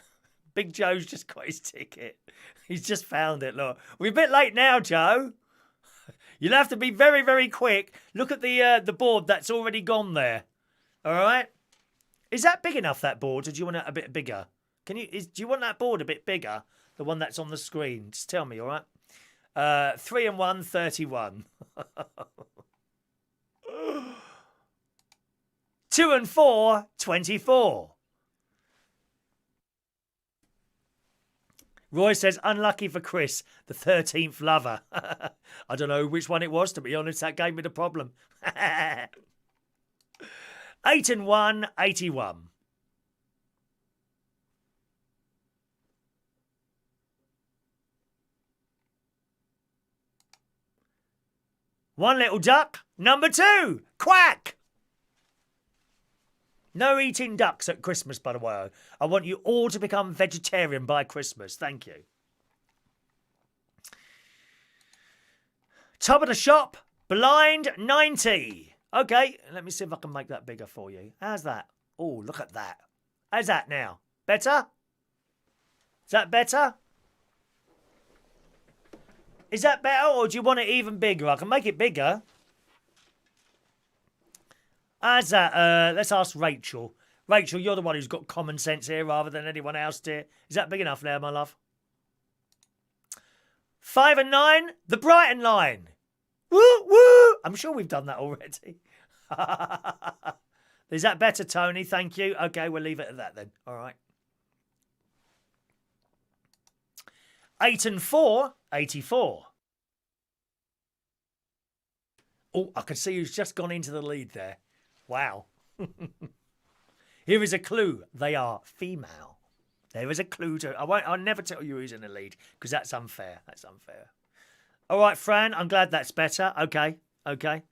Big Joe's just got his ticket. He's just found it, look. We're a bit late now, Joe. You'll have to be very, very quick. Look at the board that's already gone there. All right? Is that big enough, that board, or do you want it a bit bigger? Do you want that board a bit bigger? The one that's on the screen. Just tell me, all right? 3 and 1, 31. 2 and 4, 24. Roy says, unlucky for Chris, the 13th lover. I don't know which one it was, to be honest. That gave me the problem. 8 and 1, 81. 1 little duck, number 2, quack. No eating ducks at Christmas, by the way. I want you all to become vegetarian by Christmas. Thank you. Top of the shop, blind 90. Okay, let me see if I can make that bigger for you. How's that? Oh, look at that. How's that now? Better? Is that better? Is that better, or do you want it even bigger? I can make it bigger. How's that? Let's ask Rachel. Rachel, you're the one who's got common sense here rather than anyone else, dear. Is that big enough now, my love? 5 and 9, the Brighton line. Woo, woo! I'm sure we've done that already. Is that better, Tony? Thank you. Okay, we'll leave it at that then. All right. 8 and 4, 84. Oh, I can see who's just gone into the lead there. Wow. Here is a clue. They are female. There is a clue to... I'll never tell you who's in the lead because that's unfair. That's unfair. All right, Fran, I'm glad that's better. Okay, okay.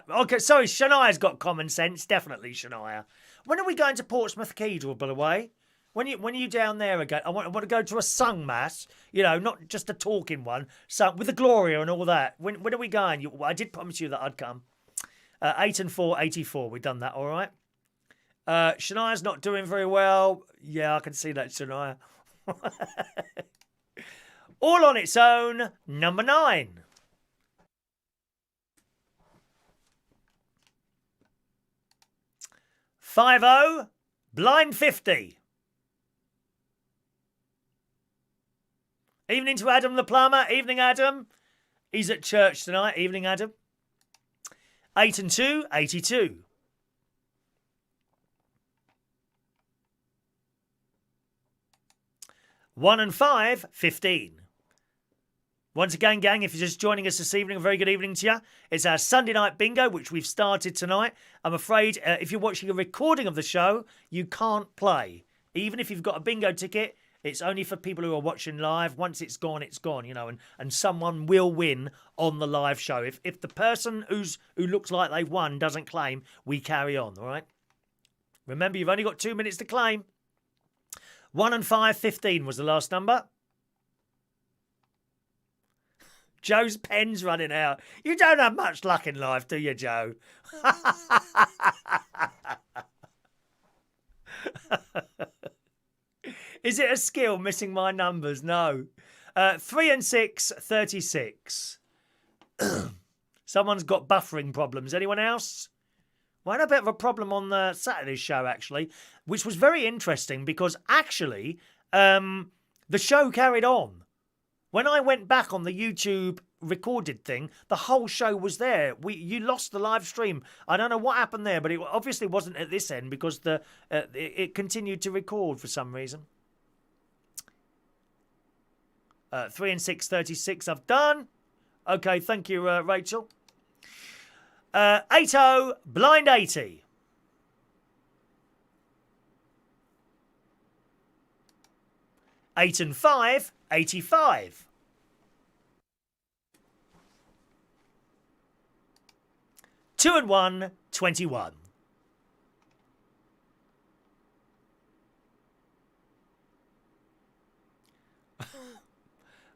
Okay, sorry, Shania's got common sense. Definitely Shania. When are we going to Portsmouth Cathedral, by the way? When are you down there again? I want to go to a sung mass, not just a talking one, so with the Gloria and all that. When are we going? I did promise you that I'd come. 8 and 4, 84. We've done that, all right. Shania's not doing very well. Yeah, I can see that, Shania. All on its own, number 9. 5-0, blind 50. Evening to Adam the plumber. Evening, Adam. He's at church tonight. Evening, Adam. 8 and 2, 82. 1 and 5, 15. Once again, gang, if you're just joining us this evening, a very good evening to you. It's our Sunday night bingo, which we've started tonight. I'm afraid if you're watching a recording of the show, you can't play. Even if you've got a bingo ticket, it's only for people who are watching live. Once it's gone, and someone will win on the live show. If the person who looks like they've won doesn't claim, we carry on, all right? Remember, you've only got 2 minutes to claim. 1 and 5, 15 was the last number. Joe's pen's running out. You don't have much luck in life, do you, Joe? Is it a skill, missing my numbers? No. 3 and 6, 36. Someone's got buffering problems. Anyone else? Well, I had a bit of a problem on the Saturday's show, actually, which was very interesting because actually the show carried on. When I went back on the YouTube recorded thing, the whole show was there. You lost the live stream. I don't know what happened there, but it obviously wasn't at this end because it continued to record for some reason. 3 and 6, 36 I've done. Okay, thank you, Rachel. 8-0, blind 80. Eight and 5, 85. 2 and 1, 21.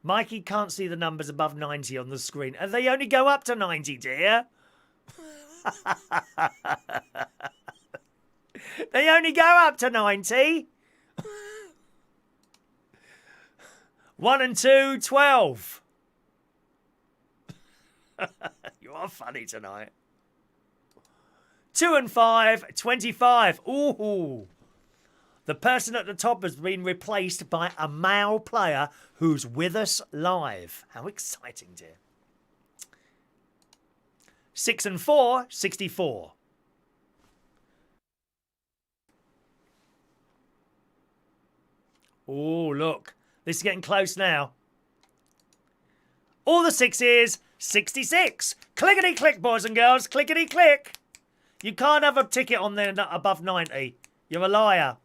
Mikey can't see the numbers above 90 on the screen. And they only go up to 90, dear. They only go up to 90. 1 and 2, 12. You are funny tonight. 2 and 5, 25. Ooh. The person at the top has been replaced by a male player who's with us live. How exciting, dear. 6 and 4, 64. Oh, look. This is getting close now. All the sixes, 66. Clickety-click, boys and girls. Clickety-click. You can't have a ticket on there above 90. You're a liar.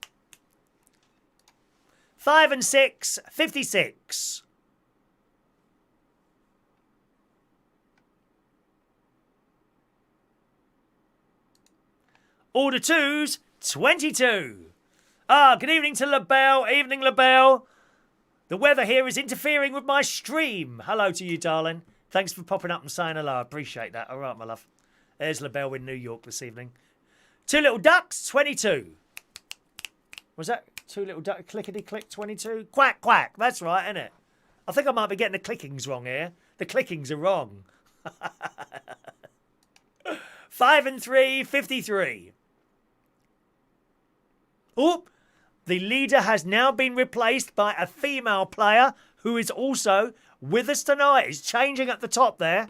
5 and 6, 56. All the twos, 22. Good evening to LaBelle. Evening, LaBelle. The weather here is interfering with my stream. Hello to you, darling. Thanks for popping up and saying hello. I appreciate that. All right, my love. There's LaBelle in New York this evening. 2 little ducks, 22. Was that 2 little ducks? Clickety-click, 22? Quack, quack. That's right, isn't it? I think I might be getting the clickings wrong here. The clickings are wrong. 5 and 3, 53. Oh, the leader has now been replaced by a female player who is also with us tonight. It's changing at the top there.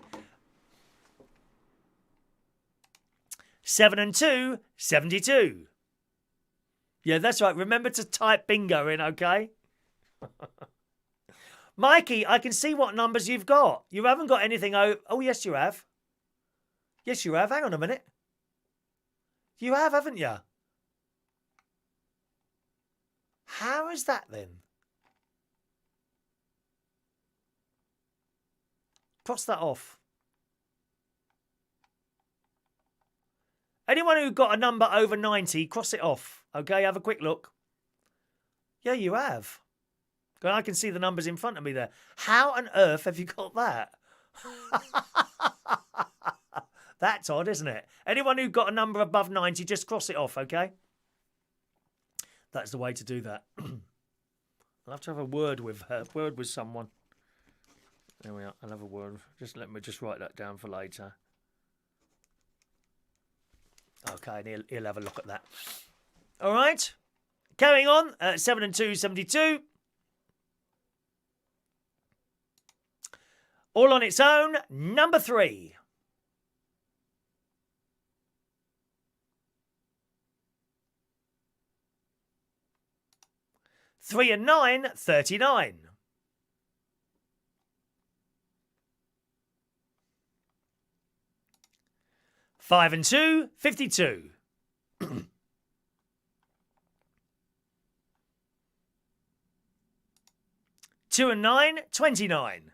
7 and 2, 72. Yeah, that's right. Remember to type bingo in, okay? Mikey, I can see what numbers you've got. You haven't got anything over... Oh, yes, you have. Yes, you have. Hang on a minute. You have, haven't you? How is that then? Cross that off. Anyone who got a number over 90, cross it off. Okay, have a quick look. Yeah, you have. I can see the numbers in front of me there. How on earth have you got that? That's odd, isn't it? Anyone who got a number above 90, just cross it off, okay? That's the way to do that. I'll have to have a word with someone. There we are. I'll have a word. Let me write that down for later. Okay, and he'll have a look at that. All right. Carrying on. 7 and 2, 72. All on its own. Number 3. Three and 9, 39. 5 and 2, 52. 2 and 9, 29.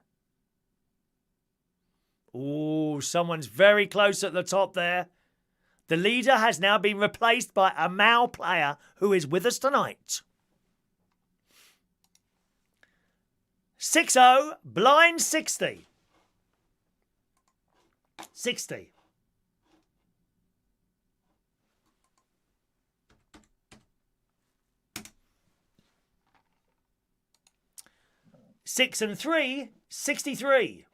Ooh, someone's very close at the top there. The leader has now been replaced by a male player who is with us tonight. 6-0, blind 60. 60. 6 and 3, 63.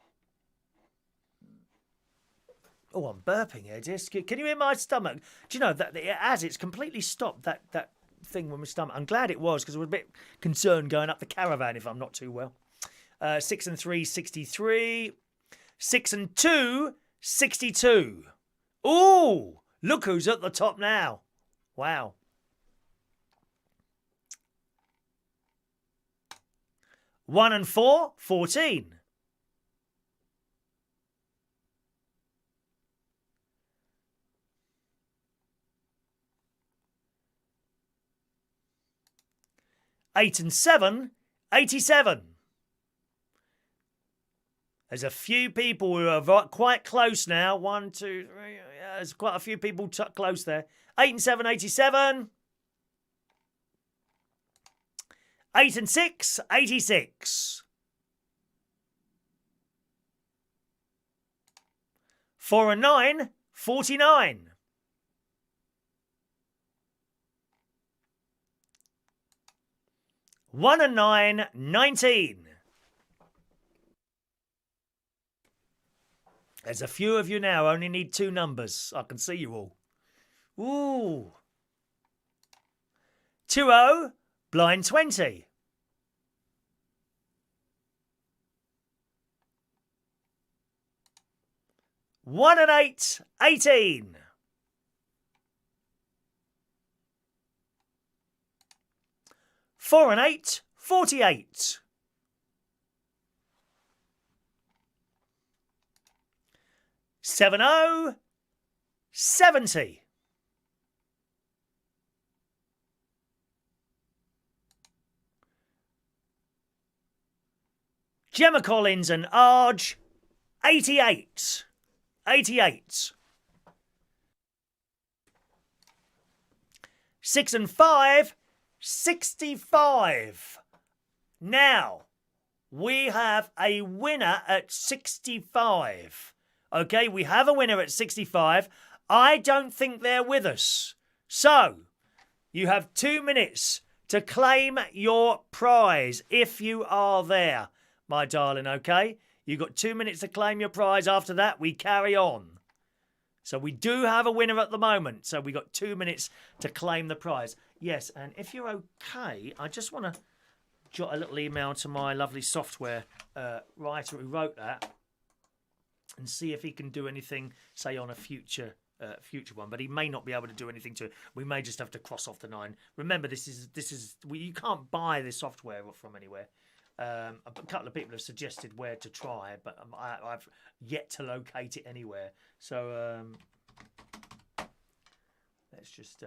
Oh, I'm burping here, dear. Can you hear my stomach? Do you know that it's completely stopped that thing with my stomach? I'm glad it was, because I was a bit concerned going up the caravan if I'm not too well. 6 and 3, 63. 6 and 2, 62. Ooh, look who's at the top now. Wow. 1 and 4, 14. 8 and 7, 87. There's a few people who are quite close now. 1, 2, 3. Yeah, there's quite a few people close there. 8 and 7, 87. 8 and 6, 86. 4 and 9, 49. 1 and 9, 19. There's a few of you now. Only need 2 numbers. I can see you all. Ooh. 2-0, blind 20. 1 and 8, 18. 4 and 8, 48. 7-0, 70. 'Gemma Collins and Arg, 88. 88. 6 and 5, 65. Now, we have a winner at 65. Okay, we have a winner at 65. I don't think they're with us. So, you have 2 minutes to claim your prize if you are there, my darling, okay? You've got 2 minutes to claim your prize. After that, we carry on. So we do have a winner at the moment. So we got 2 minutes to claim the prize. Yes, and if you're okay, I just want to jot a little email to my lovely software writer who wrote that and see if he can do anything, say, on a future one. But he may not be able to do anything to it. We may just have to cross off the 9. Remember, you can't buy this software from anywhere. A couple of people have suggested where to try, but I've yet to locate it anywhere. So let's just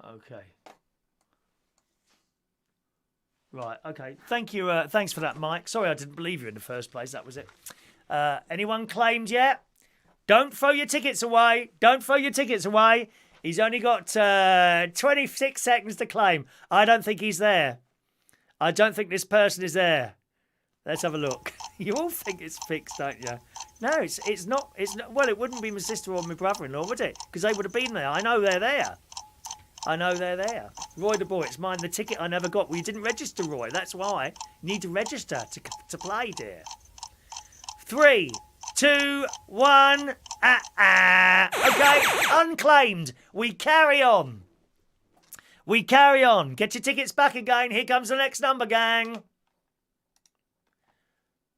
okay. Right, okay. Thank you. Thanks for that, Mike. Sorry I didn't believe you in the first place. That was it. Anyone claimed yet? Don't throw your tickets away. Don't throw your tickets away. He's only got 26 seconds to claim. I don't think he's there. I don't think this person is there. Let's have a look. You all think it's fixed, don't you? No, it's not. It's not. Well, it wouldn't be my sister or my brother-in-law, would it? Because they would have been there. I know they're there. I know they're there. Roy the boy, it's mine. The ticket I never got. Well, you didn't register, Roy. That's why. You need to register to play, dear. 3, 2, 1. Okay, unclaimed. We carry on. We carry on. Get your tickets back again. Here comes the next number, gang.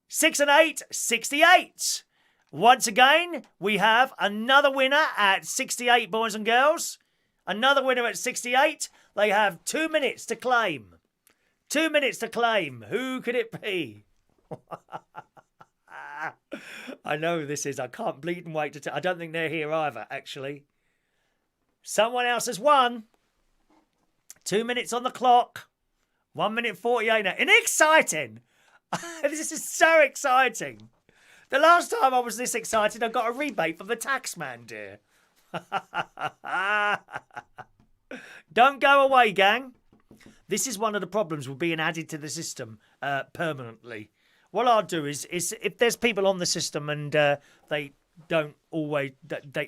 6 and 8, 68. Once again, we have another winner at 68, boys and girls. Another winner at 68. They have 2 minutes to claim. 2 minutes to claim. Who could it be? I know this is. I can't bleed and wait to tell. I don't think they're here either, actually. Someone else has won. 2 minutes on the clock. 1 minute 48 now. And exciting. This is so exciting. The last time I was this excited, I got a rebate from the taxman, dear. Don't go away, gang. This is one of the problems with being added to the system permanently. What I'll do is if there's people on the system and they don't always,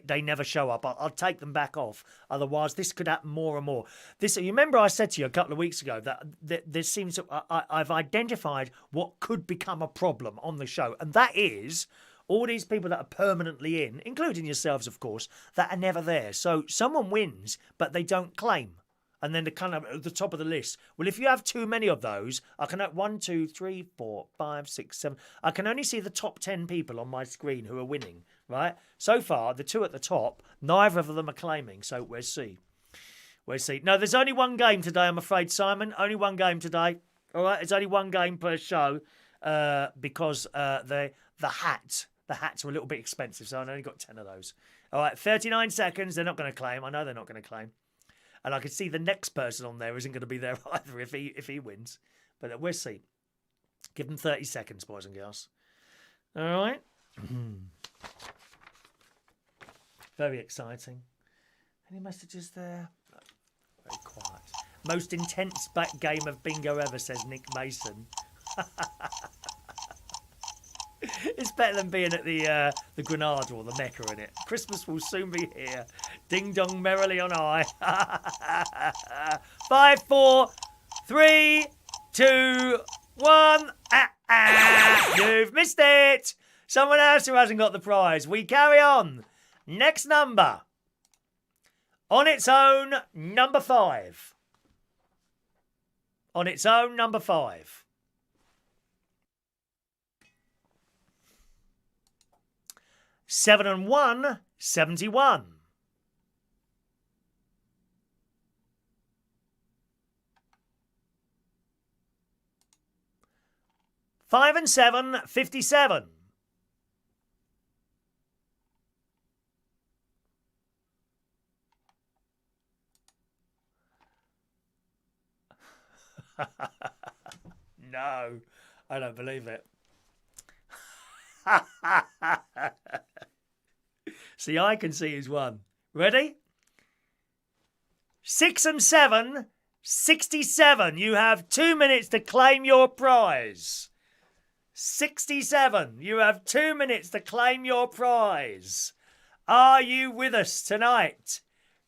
they never show up, I'll take them back off. Otherwise, this could happen more and more. You remember I said to you a couple of weeks ago that there seems to, I've identified what could become a problem on the show, and that is all these people that are permanently in, including yourselves, of course, that are never there. So someone wins, but they don't claim. And then the kind of at the top of the list. Well, if you have too many of those, I can have 1, 2, 3, 4, 5, 6, 7. I can only see the top 10 people on my screen who are winning, right? So far, the two at the top, neither of them are claiming. So we'll see. We'll see. No, there's only one game today, I'm afraid, Simon. Only one game today. All right, it's only one game per show because the hats are a little bit expensive, so I only got 10 of those. All right, 39 seconds. They're not going to claim. I know they're not going to claim. And I can see the next person on there isn't going to be there either if he wins. But we'll see. Give them 30 seconds, boys and girls. All right. Very exciting. Any messages there? No. Very quiet. Most intense back game of bingo ever, says Nick Mason. It's better than being at the Granada or the Mecca, isn't it? Christmas will soon be here. Ding dong merrily on high. 5, 4, 3, 2, 1. You've missed it. Someone else who hasn't got the prize. We carry on. Next number. On its own, number 5. On its own, number 5. 7 and 1, 71. 5 and 7, 57. 'No, I don't believe it. See, I can see who's won. Ready? 6 and 7, 67. You have 2 minutes to claim your prize. 67. You have 2 minutes to claim your prize. Are you with us tonight?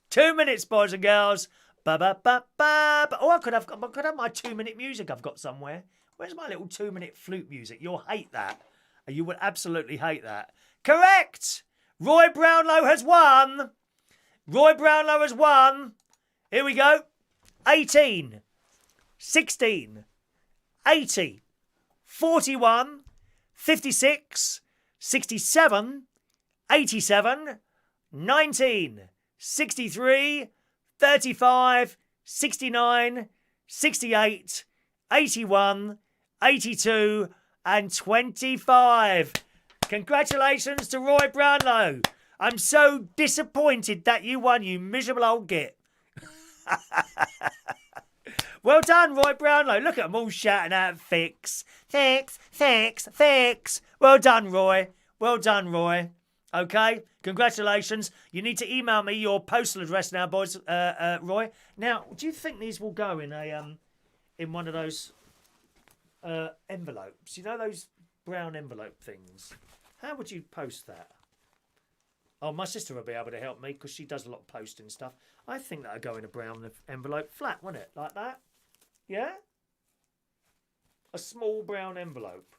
2 minutes, boys and girls. Ba ba ba ba. Oh, I could have my 2 minute music I've got somewhere. Where's my little 2 minute flute music? You'll hate that. You would absolutely hate that. Correct! Roy Brownlow has won. Roy Brownlow has won. Here we go. 18, 16, 80, 41, 56, 67, 87, 19, 63, 35, 69, 68, 81, 82, and 25. Congratulations to Roy Brownlow. I'm so disappointed that you won, you miserable old git. Well done, Roy Brownlow. Look at them all shouting out, fix, fix, fix, fix. Well done, Roy. Well done, Roy. Okay, congratulations. You need to email me your postal address now, boys, Roy. Now, do you think these will go in in one of those envelopes? You know those brown envelope things? How would you post that? Oh, my sister will be able to help me because she does a lot of posting stuff. I think that would go in a brown envelope, flat, wouldn't it? Like that? Yeah? A small brown envelope.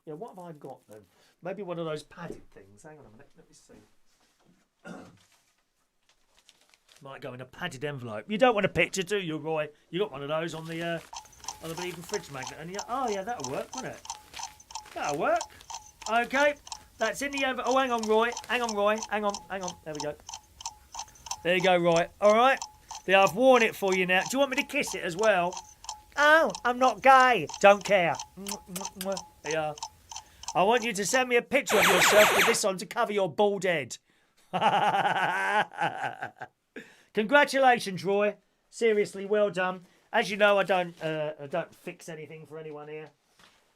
Yeah, what have I got then? Maybe one of those padded things. Hang on a minute, let me see. Might go in a padded envelope. You don't want a picture, do you, Roy? You got one of those on the bleeding fridge magnet. And oh, yeah, that'll work, won't it? That'll work. Okay. That's in the envelope. Oh, hang on, Roy. Hang on, Roy. Hang on. There we go. There you go, Roy. All right. There, I've worn it for you now. Do you want me to kiss it as well? Oh, I'm not gay. Don't care. There you are. I want you to send me a picture of yourself with this on to cover your bald head. Congratulations, Roy. Seriously, well done. As you know, I don't fix anything for anyone here.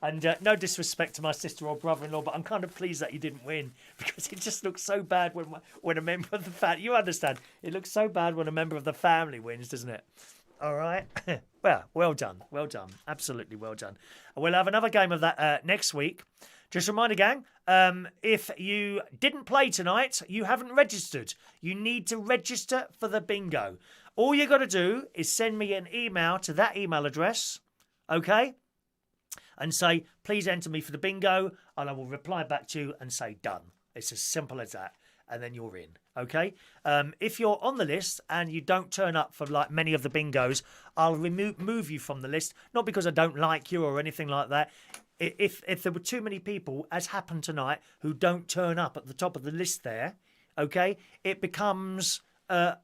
And no disrespect to my sister or brother-in-law, but I'm kind of pleased that you didn't win because it just looks so bad when a member of the family... You understand? It looks so bad when a member of the family wins, doesn't it? All right. Well done. Well done. Absolutely well done. We'll have another game of that next week. Just a reminder, gang, if you didn't play tonight, you haven't registered. You need to register for the bingo. All you got to do is send me an email to that email address, okay? And say, please enter me for the bingo, and I will reply back to you and say done. It's as simple as that. And then you're in, okay? If you're on the list and you don't turn up for like many of the bingos, I'll move you from the list. Not because I don't like you or anything like that. If there were too many people, as happened tonight, who don't turn up at the top of the list there, okay, it becomes it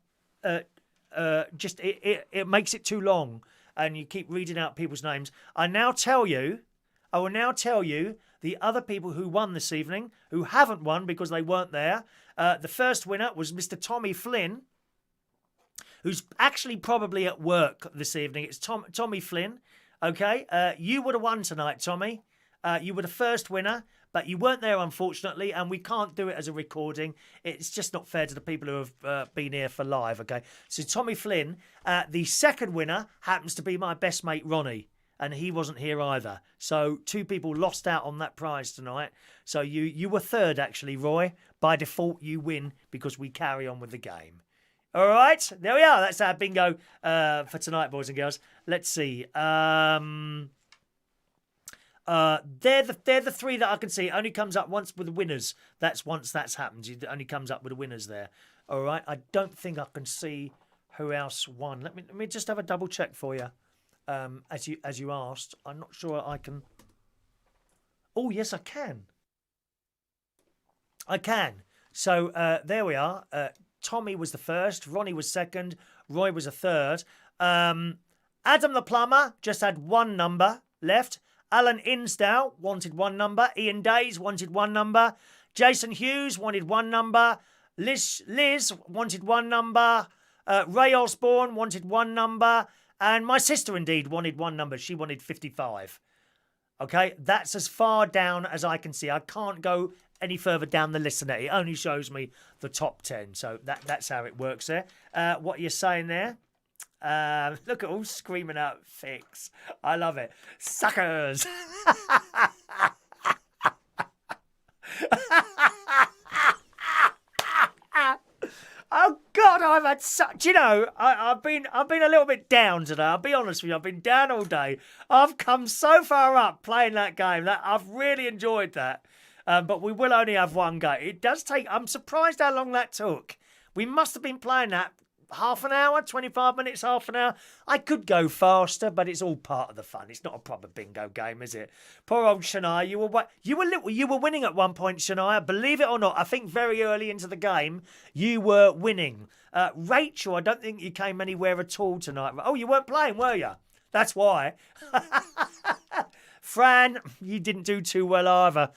makes it too long, and you keep reading out people's names. I will now tell you the other people who won this evening, who haven't won because they weren't there. The first winner was Mr. Tommy Flynn, who's actually probably at work this evening. It's Tommy Flynn. Okay, you would have won tonight, Tommy. You were the first winner, but you weren't there, unfortunately, and we can't do it as a recording. It's just not fair to the people who have been here for live, okay? So Tommy Flynn, the second winner happens to be my best mate, Ronnie, and he wasn't here either. So 2 people lost out on that prize tonight. So you were third, actually, Roy. By default, you win because we carry on with the game. All right, there we are. That's our bingo for tonight, boys and girls. Let's see. They're the 3 that I can see. It only comes up once with the winners. That's once that's happened. It only comes up with the winners there. All right. I don't think I can see who else won. Let me just have a double check for you. As you asked, I'm not sure I can. Oh yes, I can. I can. So there we are. Tommy was the first, Ronnie was second, Roy was a third. Adam the Plumber just had 1 number left. Alan Insdale wanted 1 number. Ian Days wanted 1 number. Jason Hughes wanted 1 number. Liz wanted 1 number. Ray Osborne wanted 1 number. And my sister, indeed, wanted 1 number. She wanted 55. Okay, that's as far down as I can see. I can't go any further down the list than that. It only shows me the top 10. So that's how it works there. What you're saying there? Look at all screaming out fix. I love it. Suckers. Oh God, I've had such. You know, I've been a little bit down today. I'll be honest with you. I've been down all day. I've come so far up playing that game that I've really enjoyed that. But we will only have 1 go. It does take. I'm surprised how long that took. We must have been playing that half an hour, 25 minutes, half an hour. I could go faster, but it's all part of the fun. It's not a proper bingo game, is it? Poor old Shania, you were winning at one point, Shania. Believe it or not, I think very early into the game you were winning. Rachel, I don't think you came anywhere at all tonight. Oh, you weren't playing, were you? That's why. Fran, you didn't do too well either.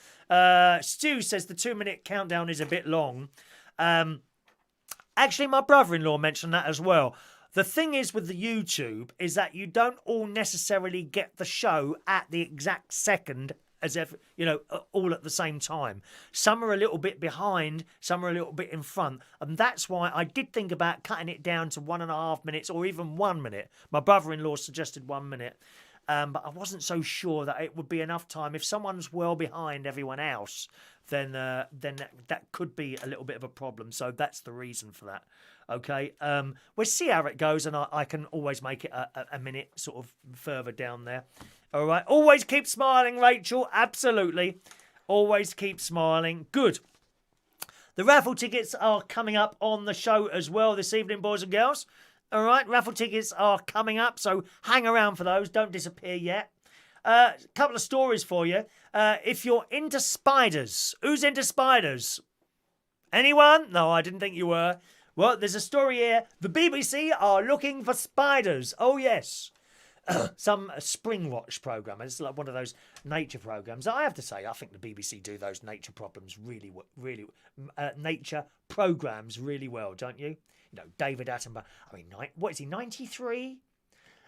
Stu says the 2-minute countdown is a bit long. Actually, my brother-in-law mentioned that as well. The thing is with the YouTube is that you don't all necessarily get the show at the exact second as if, you know, all at the same time. Some are a little bit behind, some are a little bit in front. And that's why I did think about cutting it down to 1.5 minutes or even 1 minute. My brother-in-law suggested 1 minute. But I wasn't so sure that it would be enough time. If someone's well behind everyone else, then that could be a little bit of a problem. So that's the reason for that. Okay, we'll see how it goes, and I can always make it a minute sort of further down there. All right, always keep smiling, Rachel. Absolutely, always keep smiling. Good. The raffle tickets are coming up on the show as well this evening, boys and girls. All right, raffle tickets are coming up, so hang around for those. Don't disappear yet. A couple of stories for you. If you're into spiders, who's into spiders? Anyone? No, I didn't think you were. Well, there's a story here. The BBC are looking for spiders. Oh, yes. some Springwatch program. It's like one of those nature programs. I have to say, I think the BBC do those nature problems nature programs really well, don't you? You know, David Attenborough. I mean, what is he, 93?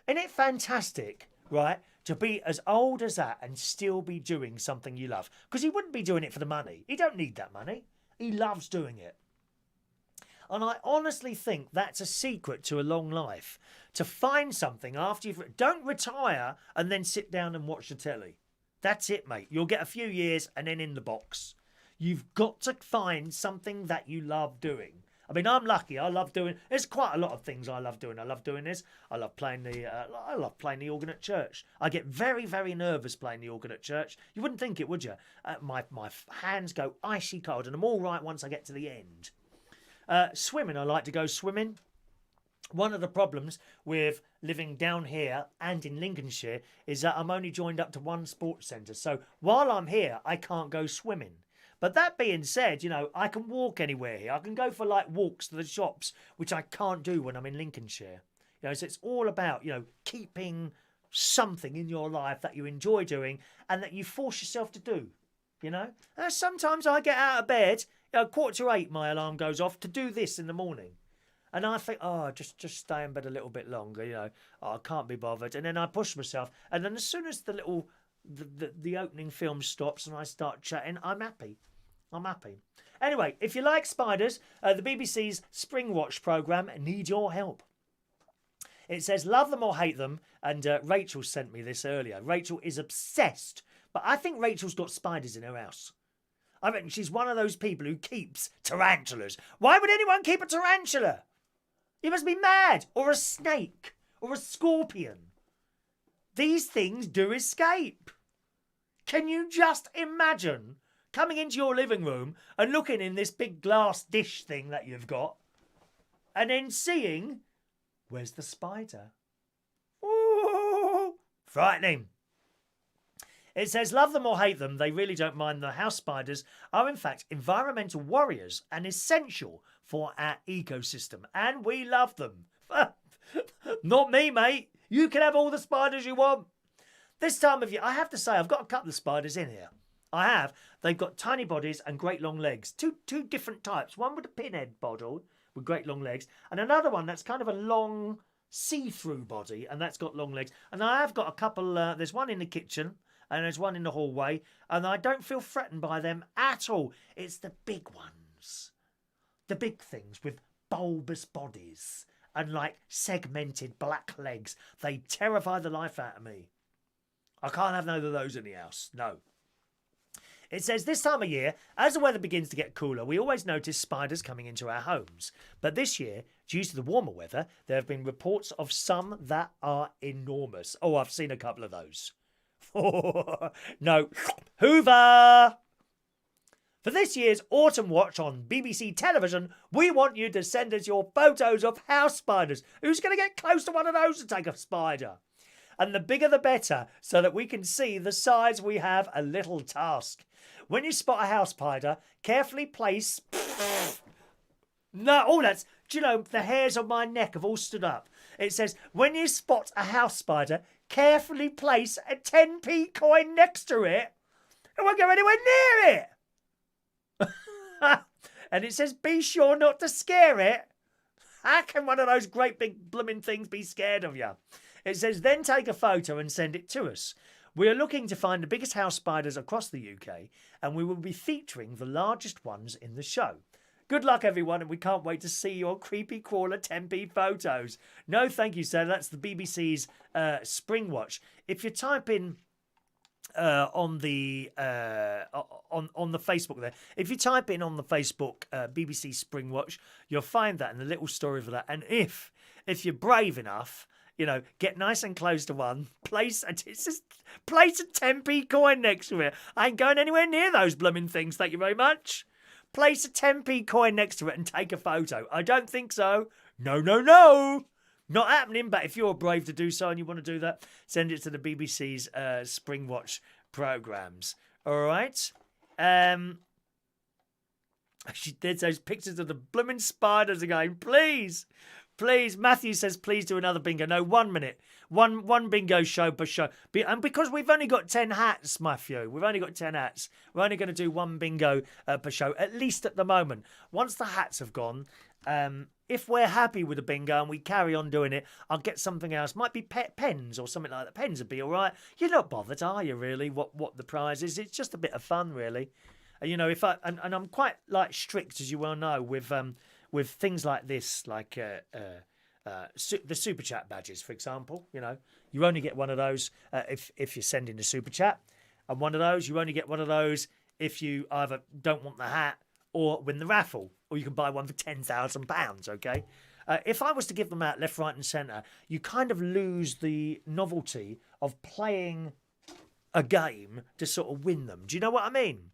Isn't it fantastic, right, to be as old as that and still be doing something you love? Because he wouldn't be doing it for the money. He don't need that money. He loves doing it. And I honestly think that's a secret to a long life. To find something after you've... Don't retire and then sit down and watch the telly. That's it, mate. You'll get a few years and then in the box. You've got to find something that you love doing. I mean, I'm lucky. I love doing... There's quite a lot of things I love doing. I love doing this. I love playing the organ at church. I get very, very nervous playing the organ at church. You wouldn't think it, would you? My hands go icy cold, and I'm all right once I get to the end. Swimming, I like to go swimming. One of the problems with living down here and in Lincolnshire is that I'm only joined up to one sports centre. So while I'm here, I can't go swimming. But that being said, you know, I can walk anywhere here. I can go for like walks to the shops, which I can't do when I'm in Lincolnshire. You know, so it's all about, you know, keeping something in your life that you enjoy doing and that you force yourself to do. You know, sometimes I get out of bed. 7:45, my alarm goes off to do this in the morning. And I think, just stay in bed a little bit longer, you know. I can't be bothered. And then I push myself. And then as soon as the opening film stops and I start chatting, I'm happy. I'm happy. Anyway, if you like spiders, the BBC's Springwatch programme need your help. It says, love them or hate them. And Rachel sent me this earlier. Rachel is obsessed. But I think Rachel's got spiders in her house. I reckon she's one of those people who keeps tarantulas. Why would anyone keep a tarantula? You must be mad. Or a snake. Or a scorpion. These things do escape. Can you just imagine coming into your living room and looking in this big glass dish thing that you've got and then seeing, where's the spider? Ooh, frightening. It says, love them or hate them, they really don't mind. The house spiders are, in fact, environmental warriors and essential for our ecosystem. And we love them. Not me, mate. You can have all the spiders you want. This time of year, I have to say, I've got a couple of spiders in here. I have. They've got tiny bodies and great long legs. Two different types. One with a pinhead body with great long legs. And another one that's kind of a long see-through body. And that's got long legs. And I have got a couple, there's one in the kitchen. And there's one in the hallway, and I don't feel threatened by them at all. It's the big ones. The big things with bulbous bodies and like segmented black legs. They terrify the life out of me. I can't have none of those in the house. No. It says, this time of year, as the weather begins to get cooler, we always notice spiders coming into our homes. But this year, due to the warmer weather, there have been reports of some that are enormous. Oh, I've seen a couple of those. No, Hoover! For this year's Autumn Watch on BBC Television, we want you to send us your photos of house spiders. Who's going to get close to one of those to take a spider? And the bigger the better, so that we can see the size. We have a little task. When you spot a house spider, carefully place... No, that's... Do you know, the hairs on my neck have all stood up. It says, when you spot a house spider, carefully place a 10p coin next to it. It won't go anywhere near it. And it says, be sure not to scare it. How can one of those great big blooming things be scared of you? It says, then take a photo and send it to us. We are looking to find the biggest house spiders across the UK, and we will be featuring the largest ones in the show. Good luck, everyone, and we can't wait to see your creepy crawler 10p photos. No, thank you, sir. That's the BBC's Springwatch. If you type in on the Facebook there, if you type in on the Facebook BBC Springwatch, you'll find that and the little story for that. And if you're brave enough, you know, get nice and close to one, place a 10p coin next to it. I ain't going anywhere near those blooming things. Thank you very much. Place a 10p coin next to it and take a photo. I don't think so. No. Not happening, but if you're brave to do so and you want to do that, send it to the BBC's Springwatch programmes. All right? She did those pictures of the blooming spiders again. Please. Please, Matthew says, please do another bingo. No, 1 minute. One bingo show per show. And because we've only got 10 hats, Matthew, we've only got 10 hats. We're only going to do one bingo per show, at least at the moment. Once the hats have gone, if we're happy with the bingo and we carry on doing it, I'll get something else. Might be pens or something like that. Pens would be all right. You're not bothered, are you, really, what the prize is? It's just a bit of fun, really. You know, if and I'm quite, like, strict, as you well know, with things like this, like the super chat badges, for example. You know, you only get one of those if you're sending the super chat, and one of those you only get one of those if you either don't want the hat or win the raffle, or you can buy one for £10,000. Okay, if I was to give them out left, right, and centre, you kind of lose the novelty of playing a game to sort of win them. Do you know what I mean?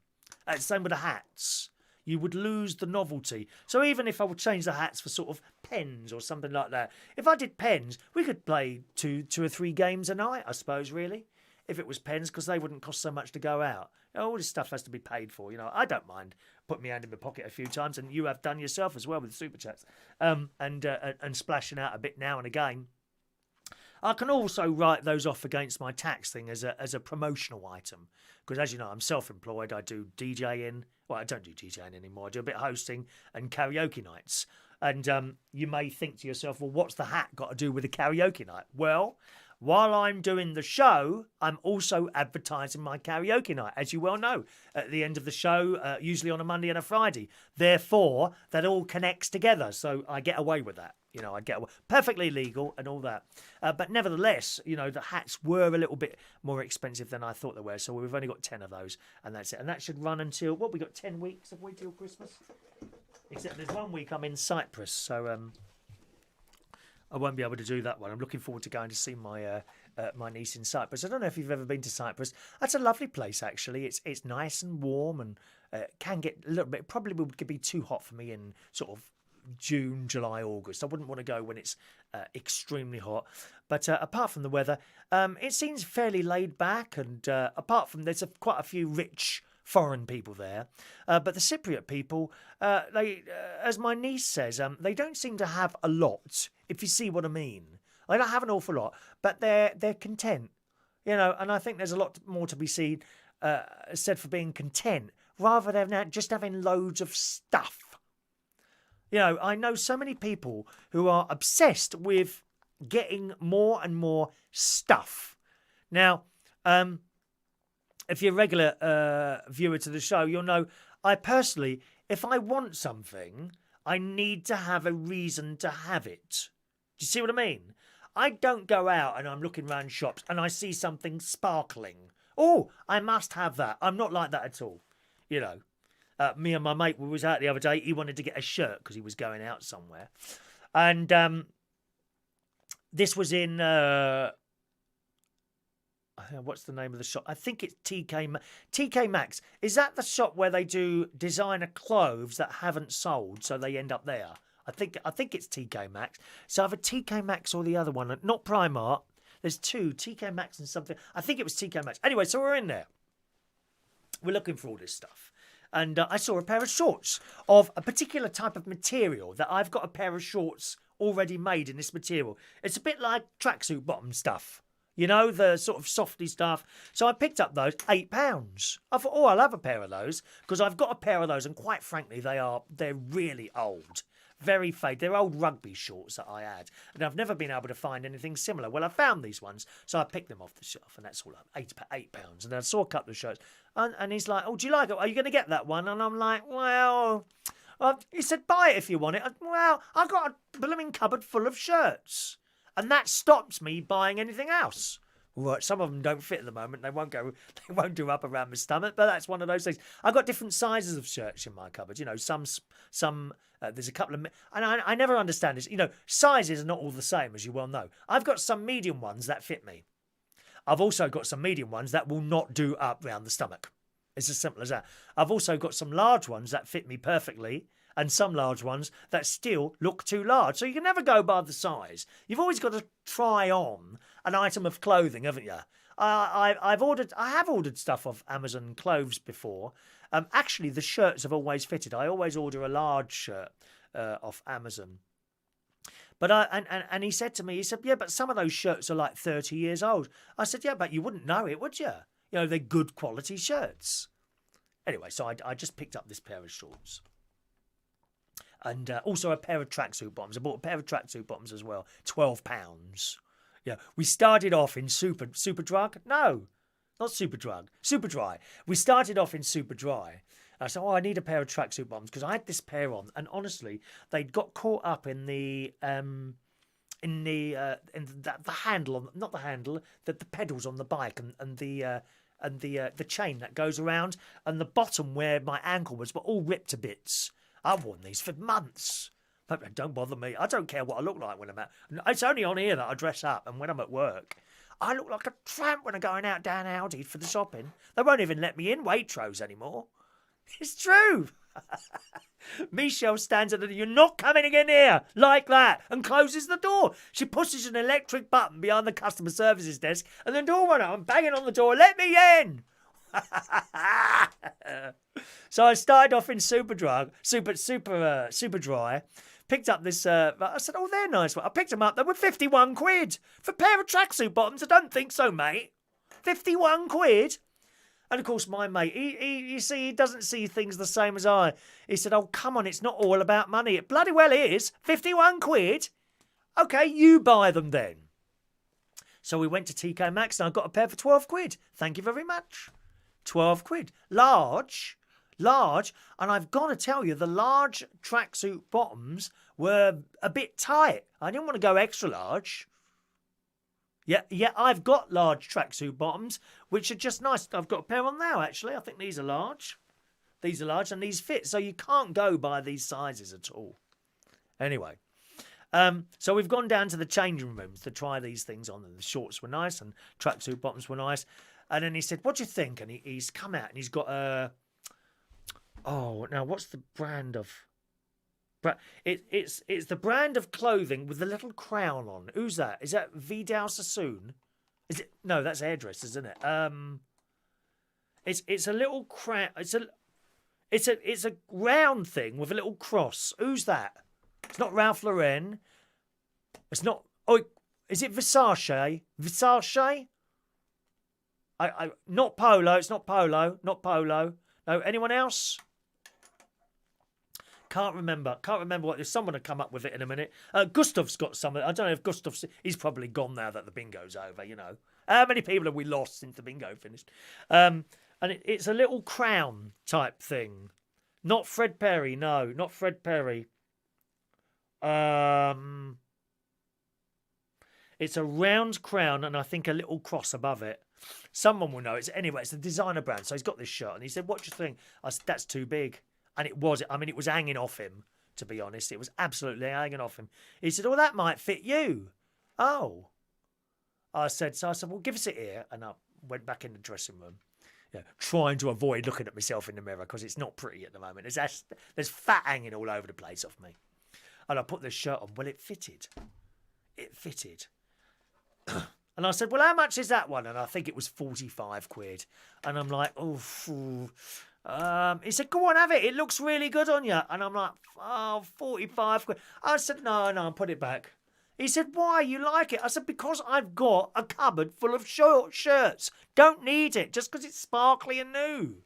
Same with the hats. You would lose the novelty. So even if I would change the hats for sort of pens or something like that, if I did pens, we could play two or three games a night, I suppose, really, if it was pens, because they wouldn't cost so much to go out. You know, all this stuff has to be paid for. You know, I don't mind putting my hand in my pocket a few times, and you have done yourself as well with super chats, and splashing out a bit now and again. I can also write those off against my tax thing as a promotional item, because as you know, I'm self-employed. I do DJing. Well, I don't do DJing anymore. I do a bit of hosting and karaoke nights. And you may think to yourself, well, what's the hat got to do with a karaoke night? Well, while I'm doing the show, I'm also advertising my karaoke night, as you well know, at the end of the show, usually on a Monday and a Friday. Therefore, that all connects together. So I get away with that. You know, I get away. Perfectly legal and all that. But nevertheless, you know, the hats were a little bit more expensive than I thought they were. So we've only got 10 of those, and that's it. And that should run until, we got 10 weeks, have we, till Christmas? Except there's 1 week I'm in Cyprus, so I won't be able to do that one. I'm looking forward to going to see my my niece in Cyprus. I don't know if you've ever been to Cyprus. That's a lovely place, actually. It's nice and warm, and can get a little bit, probably would be too hot for me in sort of June, July, August. I wouldn't want to go when it's extremely hot. But apart from the weather, it seems fairly laid back, and apart from there's quite a few rich foreign people there, but the Cypriot people, they, as my niece says, they don't seem to have a lot, if you see what I mean. They don't have an awful lot, but they're content, you know. And I think there's a lot more to be said for being content, rather than just having loads of stuff. You know, I know so many people who are obsessed with getting more and more stuff. Now, if you're a regular viewer to the show, you'll know I personally, if I want something, I need to have a reason to have it. Do you see what I mean? I don't go out and I'm looking around shops and I see something sparkling. Oh, I must have that. I'm not like that at all. You know, me and my mate, we was out the other day. He wanted to get a shirt because he was going out somewhere. And this was in... what's the name of the shop? I think it's TK Maxx. Is that the shop where they do designer clothes that haven't sold, so they end up there? I think it's TK Maxx. So either TK Maxx or the other one, not Primark. There's two, TK Maxx and something. I think it was TK Maxx. Anyway, so we're in there. We're looking for all this stuff. And I saw a pair of shorts of a particular type of material that I've got a pair of shorts already made in this material. It's a bit like tracksuit bottom stuff. You know, the sort of softy stuff. So I picked up those, £8. I thought, oh, I'll have a pair of those, because I've got a pair of those, and quite frankly, they're really old. Very faded. They're old rugby shorts that I had, and I've never been able to find anything similar. Well, I found these ones, so I picked them off the shelf, and that's all up, £8. And I saw a couple of shirts, and he's like, oh, do you like it? Are you going to get that one? And I'm like, well... he said, buy it if you want it. Well, I've got a blooming cupboard full of shirts. And that stops me buying anything else. Right, some of them don't fit at the moment. They won't do up around my stomach, but that's one of those things. I've got different sizes of shirts in my cupboard. You know, some there's a couple of, and I never understand this. You know, sizes are not all the same, as you well know. I've got some medium ones that fit me. I've also got some medium ones that will not do up round the stomach. It's as simple as that. I've also got some large ones that fit me perfectly, and some large ones that still look too large. So you can never go by the size. You've always got to try on an item of clothing, haven't you? I have ordered stuff off Amazon clothes before. Actually, the shirts have always fitted. I always order a large shirt off Amazon. But and he said to me, he said, yeah, but some of those shirts are like 30 years old. I said, yeah, but you wouldn't know it, would you? You know, they're good quality shirts. Anyway, so I just picked up this pair of shorts. And also a pair of tracksuit bottoms. I bought a pair of tracksuit bottoms as well. £12. Yeah, we started off in Superdrug. No, not Superdrug. Superdry. We started off in Superdry. I said, I need a pair of tracksuit bottoms because I had this pair on, and honestly, they'd got caught up in the handle, not the handle, the pedals on the bike, and the chain that goes around, and the bottom where my ankle was, were all ripped to bits. I've worn these for months. But don't bother me. I don't care what I look like when I'm out. It's only on here that I dress up, and when I'm at work, I look like a tramp when I'm going out down Aldi for the shopping. They won't even let me in Waitrose anymore. It's true. Michelle stands at the door. You're not coming in here like that, and closes the door. She pushes an electric button behind the customer services desk, and the door went up. I'm banging on the door. Let me in. So I started off in Superdry, picked up this, I said, oh, they're nice. I picked them up, they were 51 quid. For a pair of tracksuit bottoms, I don't think so, mate. 51 quid. And of course, my mate, he doesn't see things the same as I. He said, oh, come on, it's not all about money. It bloody well is. 51 quid. Okay, you buy them then. So we went to TK Maxx and I got a pair for 12 quid. Thank you very much. 12 quid. Large, and I've got to tell you, the large tracksuit bottoms were a bit tight. I didn't want to go extra large. Yeah, I've got large tracksuit bottoms, which are just nice. I've got a pair on now, actually. I think these are large. These are large and these fit, so you can't go by these sizes at all. Anyway, so we've gone down to the changing rooms to try these things on, and the shorts were nice and tracksuit bottoms were nice. And then he said, what do you think? And he's come out and he's got a... Oh, now what's the brand of... It's the brand of clothing with the little crown on. Who's that? Is that Vidal Sassoon? Is it? No, that's hairdressers, isn't it? It's a little crown. It's a round thing with a little cross. Who's that? It's not Ralph Lauren. It's not... Oh, is it Versace? Versace? Not Polo. It's not Polo. Not Polo. No, anyone else? Can't remember what. There's someone to come up with it in a minute. Gustav's got something. I don't know if Gustav's... He's probably gone now that the bingo's over, you know. How many people have we lost since the bingo finished? And it's a little crown type thing. Not Fred Perry, no. Not Fred Perry. It's a round crown and I think a little cross above it. Someone will know. Anyway, it's a designer brand. So he's got this shirt and he said, what do you think? I said, that's too big. And it was. I mean, it was hanging off him, to be honest. It was absolutely hanging off him. He said, oh, that might fit you. Oh. I said, well, give us it here. And I went back in the dressing room, trying to avoid looking at myself in the mirror because it's not pretty at the moment. There's fat hanging all over the place off me. And I put this shirt on. Well, it fitted. It fitted. And I said, well, how much is that one? And I think it was 45 quid. And I'm like, he said, go on, have it. It looks really good on you. And I'm like, 45 quid. I said, no, put it back. He said, why? You like it? I said, because I've got a cupboard full of short shirts. Don't need it just because it's sparkly and new.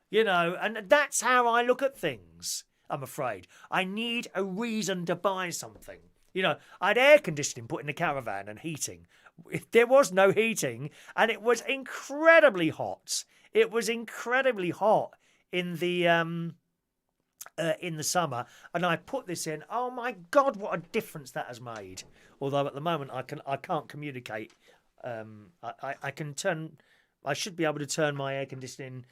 You know, and that's how I look at things, I'm afraid. I need a reason to buy something. You know, I had air conditioning put in the caravan and heating. There was no heating and it was incredibly hot. It was incredibly hot in the summer, and I put this in. Oh my God, what a difference that has made! Although at the moment I can't communicate. I should be able to turn my air conditioning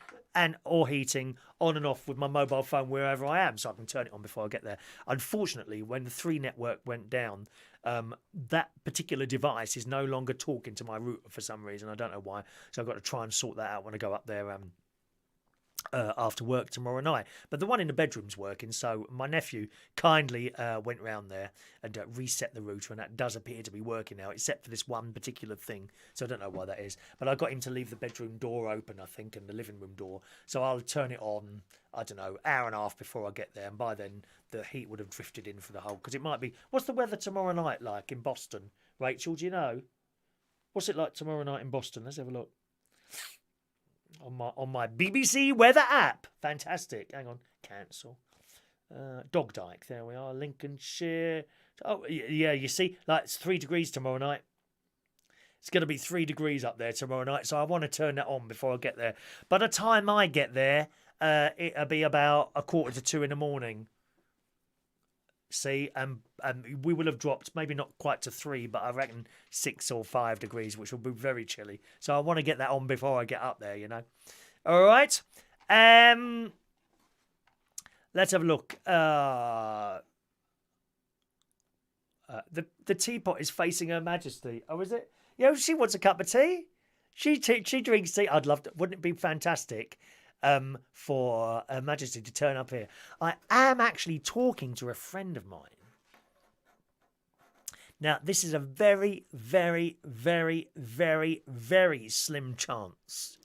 or heating on and off with my mobile phone wherever I am, so I can turn it on before I get there. Unfortunately, when the 3 network went down, that particular device is no longer talking to my router for some reason. I don't know why. So I've got to try and sort that out when I go up there after work tomorrow night. But the one in the bedroom's working, so my nephew kindly went round there and reset the router, and that does appear to be working now, except for this one particular thing. So I don't know why that is. But I got him to leave the bedroom door open, I think, and the living room door. So I'll turn it on, I don't know, hour and a half before I get there, and by then the heat would have drifted in for the whole. Because it might be. What's the weather tomorrow night like in Boston? Rachel, do you know? What's it like tomorrow night in Boston? Let's have a look. On my BBC weather app. Fantastic. Hang on. Cancel. Dog Dyke. There we are. Lincolnshire. Oh, yeah, you see? Like, it's 3 degrees tomorrow night. It's going to be 3 degrees up there tomorrow night, so I want to turn that on before I get there. By the time I get there, it'll be about 1:45 in the morning. See, and we will have dropped, maybe not quite to 3, but I reckon 6 or 5 degrees, which will be very chilly. So I want to get that on before I get up there, you know. All right. Let's have a look. The teapot is facing Her Majesty. Oh, is it? Yeah, she wants a cup of tea. She drinks tea. I'd love to. Wouldn't it be fantastic? For Her Majesty to turn up here. I am actually talking to a friend of mine. Now, this is a very, very, very, very, very slim chance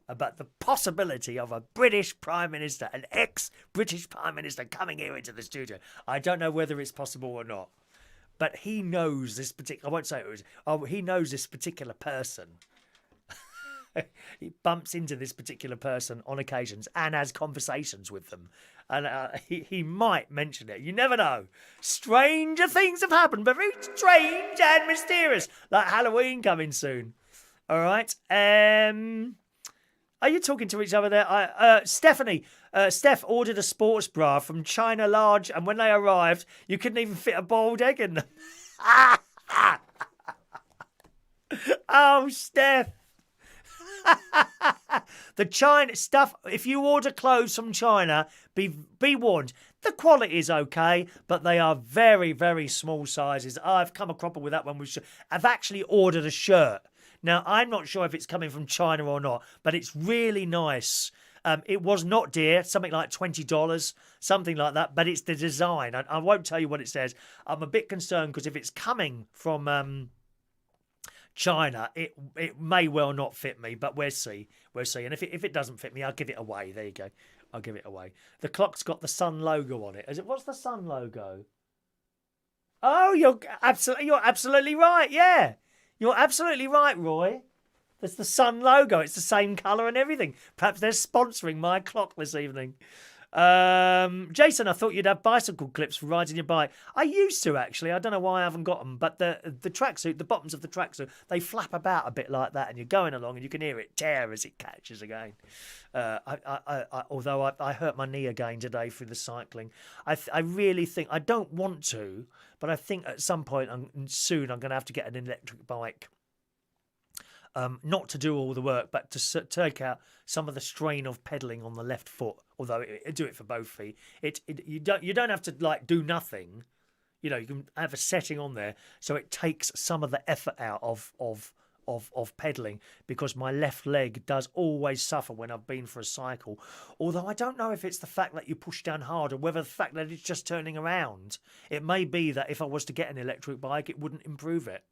about the possibility of a British Prime Minister, an ex-British Prime Minister coming here into the studio. I don't know whether it's possible or not, but he knows this particular, I won't say it was, he knows this particular person. He bumps into this particular person on occasions and has conversations with them. And he might mention it. You never know. Stranger things have happened, but very strange and mysterious. Like Halloween coming soon. All right. Are you talking to each other there? Stephanie. Steph ordered a sports bra from China Large, and when they arrived, you couldn't even fit a boiled egg in them. Oh, Steph. The China stuff, if you order clothes from China, be warned. The quality is okay, but they are very, very small sizes. I've come a cropper with that one. I've actually ordered a shirt. Now, I'm not sure if it's coming from China or not, but it's really nice. It was not dear, something like $20, something like that, but it's the design. I won't tell you what it says. I'm a bit concerned because if it's coming from China, it may well not fit me, but we'll see. And if it doesn't fit me, I'll give it away. There you go. I'll give it away. The clock's got the sun logo on it. What's the sun logo? Oh, you're absolutely right. Yeah, you're absolutely right, Roy. There's the sun logo. It's the same colour and everything. Perhaps they're sponsoring my clock this evening. Jason, I thought you'd have bicycle clips for riding your bike. I used to, actually. I don't know why I haven't got them, but the tracksuit, the bottoms of the tracksuit, they flap about a bit like that, and you're going along and you can hear it tear as it catches again. Although I hurt my knee again today through the cycling. I really think, I don't want to, but I think at some point soon I'm going to have to get an electric bike. Not to do all the work, but to take out some of the strain of pedalling on the left foot. Although it do it for both feet. You don't have to like do nothing. You know, you can have a setting on there so it takes some of the effort out of pedalling, because my left leg does always suffer when I've been for a cycle. Although I don't know if it's the fact that you push down hard or whether the fact that it's just turning around. It may be that if I was to get an electric bike, it wouldn't improve it.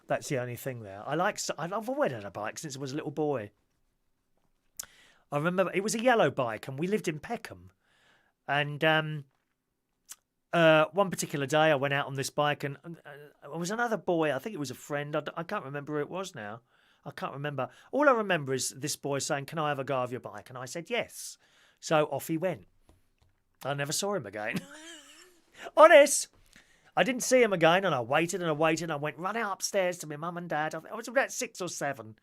That's the only thing there. I've always had a bike since I was a little boy. I remember it was a yellow bike, and we lived in Peckham. And one particular day, I went out on this bike, and it was another boy. I think it was a friend. I can't remember who it was now. I can't remember. All I remember is this boy saying, "Can I have a go of your bike?" And I said yes. So off he went. I never saw him again. Honest. I didn't see him again, and I waited and I waited. I went running upstairs to my mum and dad. I was about 6 or 7.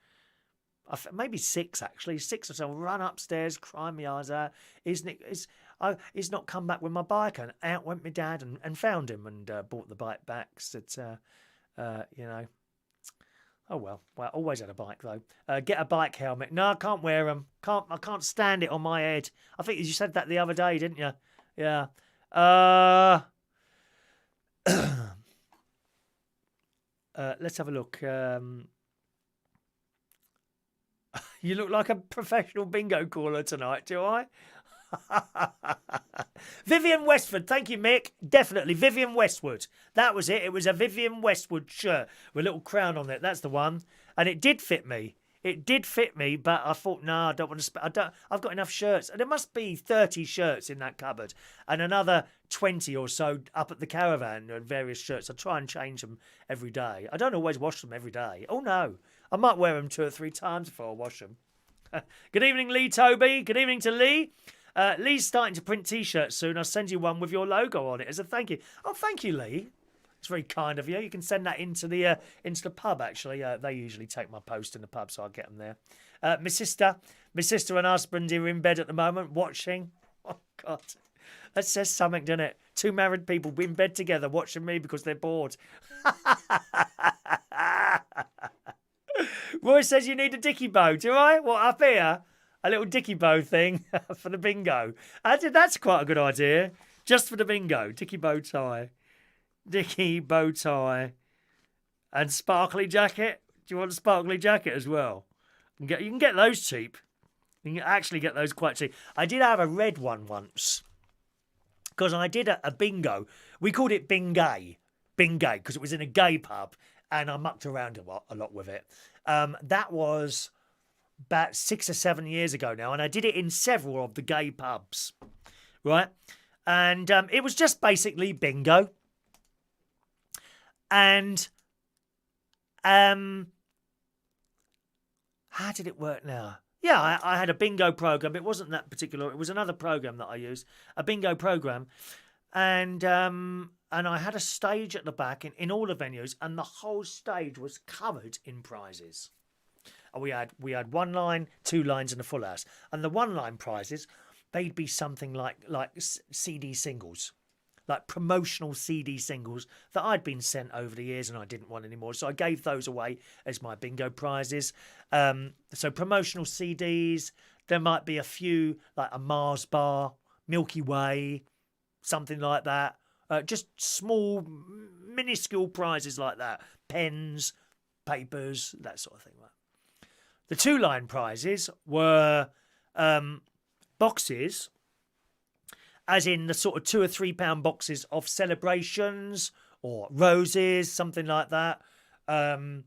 Maybe 6, actually. 6 or 7. Run upstairs, crying my eyes out. He's not come back with my bike. And out went my dad and found him and brought the bike back. Said, you know, oh well. Well, always had a bike, though. Get a bike helmet. No, I can't wear them. I can't stand it on my head. I think you said that the other day, didn't you? Yeah. Let's have a look. You look like a professional bingo caller tonight, do I? Vivian Westwood, thank you, Mick. Definitely Vivian Westwood. That was it. It was a Vivian Westwood shirt with a little crown on it. That's the one, and it did fit me. It did fit me, but I thought, no, I don't want to. I've got enough shirts, and there must be 30 shirts in that cupboard, and another 20 or so up at the caravan. Various shirts. I try and change them every day. I don't always wash them every day. Oh no, I might wear them 2 or 3 times before I wash them. Good evening, Lee Toby. Good evening to Lee. Lee's starting to print T-shirts soon. I'll send you one with your logo on it as a thank you. Oh, thank you, Lee. It's very kind of you. You can send that into the pub, actually. They usually take my post in the pub, so I'll get them there. My sister and husband are in bed at the moment watching. Oh, God. That says something, doesn't it? 2 married people in bed together watching me because they're bored. Roy says you need a dicky bow. Do I? What, up here? A little dicky bow thing for the bingo. That's quite a good idea. Just for the bingo. Dicky bow tie. Dicky bow tie. And sparkly jacket. Do you want a sparkly jacket as well? You can get those cheap. You can actually get those quite cheap. I did have a red one once. Because I did a bingo. We called it Bingay. Bingay. Because it was in a gay pub. And I mucked around a lot with it. That was about 6 or 7 years ago now, and I did it in several of the gay pubs, right? And it was just basically bingo. And how did it work now? Yeah, I had a bingo program. It wasn't that particular. It was another program that I used, a bingo program, and I had a stage at the back in all the venues, and the whole stage was covered in prizes. And we had 1 line, 2 lines, and a full house. And the 1 line prizes, they'd be something like CD singles, like promotional CD singles that I'd been sent over the years and I didn't want anymore. So I gave those away as my bingo prizes. So promotional CDs, there might be a few, like a Mars bar, Milky Way, something like that. Just small, minuscule prizes like that. Pens, papers, that sort of thing. Right? The 2 line prizes were boxes, as in the sort of £2 or £3 boxes of celebrations or roses, something like that. I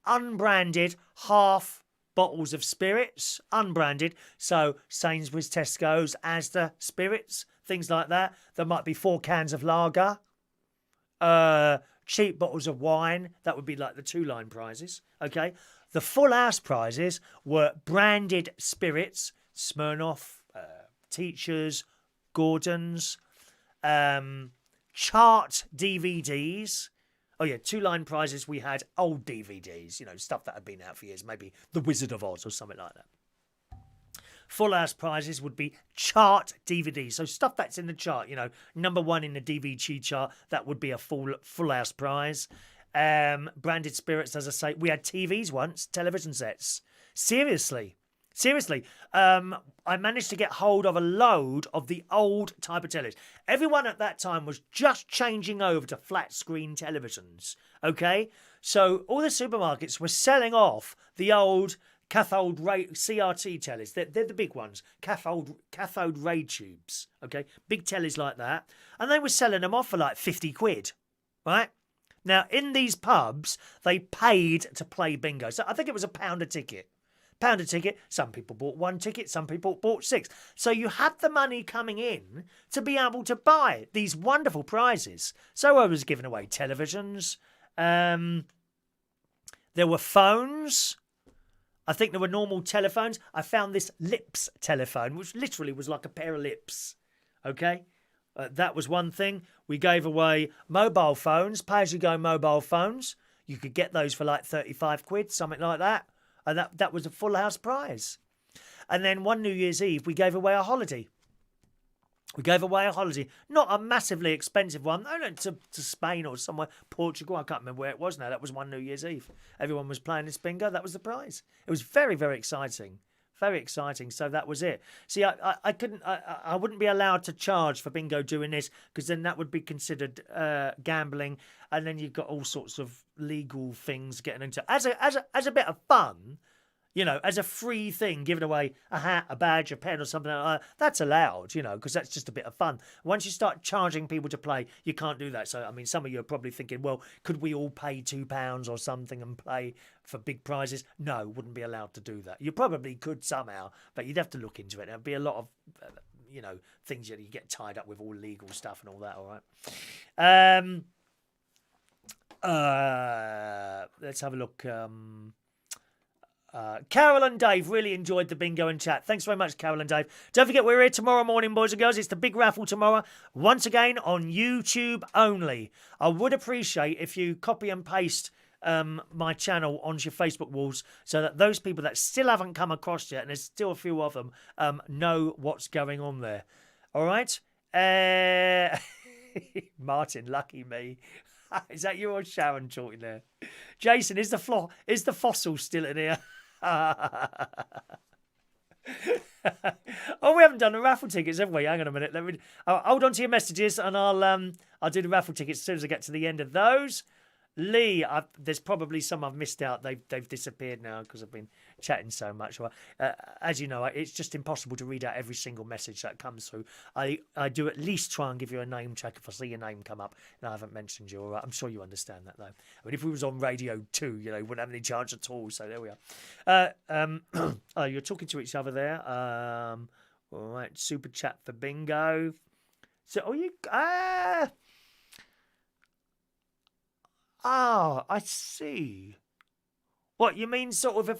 unbranded half bottles of spirits, unbranded. So Sainsbury's, Tesco's, Asda spirits, things like that. There might be 4 cans of lager, cheap bottles of wine. That would be like the 2 line prizes. Okay. The full house prizes were branded spirits, Smirnoff, Teachers, Gordon's, chart DVDs. Oh yeah, 2 line prizes. We had old DVDs, stuff that had been out for years, maybe The Wizard of Oz or something like that. Full house prizes would be chart DVDs, so stuff that's in the chart. Number 1 in the DVD chart, that would be a full house prize. Branded spirits, as I say. We had TVs once, television sets. Seriously. I managed to get hold of a load of the old type of tellies. Everyone at that time was just changing over to flat screen televisions. Okay? So all the supermarkets were selling off the old cathode ray CRT tellies. They're the big ones. Cathode ray tubes. Okay? Big tellies like that. And they were selling them off for like 50 quid. Right? Now, in these pubs, they paid to play bingo. So I think it was £1 a ticket. £1 a ticket. Some people bought 1 ticket. Some people bought 6. So you had the money coming in to be able to buy these wonderful prizes. So I was giving away televisions. There were phones. I think there were normal telephones. I found this lips telephone, which literally was like a pair of lips. Okay? That was one thing. We gave away mobile phones, pay-as-you-go mobile phones. You could get those for like 35 quid, something like that. And that was a full house prize. And then one New Year's Eve, we gave away a holiday. Not a massively expensive one. I went to Spain or somewhere, Portugal. I can't remember where it was now. That was one New Year's Eve. Everyone was playing this bingo. That was the prize. It was very, very exciting. Very exciting. So that was it. See, I wouldn't be allowed to charge for bingo doing this, because then that would be considered gambling, and then you've got all sorts of legal things getting into. As a bit of fun, You know, as a free thing, giving away a hat, a badge, a pen or something like that, that's allowed, you know, because that's just a bit of fun. Once you start charging people to play, you can't do that. So, I mean, some of you are probably thinking, well, could we all pay £2 or something and play for big prizes? No, wouldn't be allowed to do that. You probably could somehow, but you'd have to look into it. There'd be a lot of, you know, things that you get tied up with, all legal stuff and all that, all right? Let's have a look. Carol and Dave really enjoyed the bingo and chat. Thanks very much, Carol and Dave. Don't forget, we're here tomorrow morning, boys and girls. It's the big raffle tomorrow. Once again, on YouTube only. I would appreciate if you copy and paste my channel onto your Facebook walls so that those people that still haven't come across yet, and there's still a few of them, know what's going on there. All right? Martin, lucky me. Is that you or Sharon talking there? Jason, is the fossil still in here? Oh, we haven't done the raffle tickets, have we? Hang on a minute. Hold on to your messages, and I'll do the raffle tickets as soon as I get to the end of those. Lee, there's probably some I've missed out. They've disappeared now because I've been chatting so much. Well, as you know, it's just impossible to read out every single message that comes through. I do at least try and give you a name check if I see your name come up and I haven't mentioned you. All right? I'm sure you understand that, though. I mean, if we was on Radio 2, you know, we wouldn't have any chance at all. So there we are. Oh, you're talking to each other there. All right, super chat for bingo. So, Oh, I see. What, you mean sort of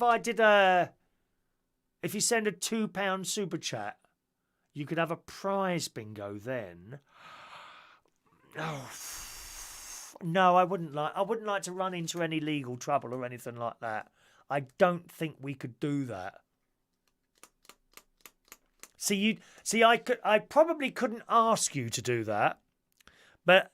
if you send a £2 super chat, you could have a prize bingo then? Oh, no, I wouldn't like to run into any legal trouble or anything like that. I don't think we could do that. I probably couldn't ask you to do that, but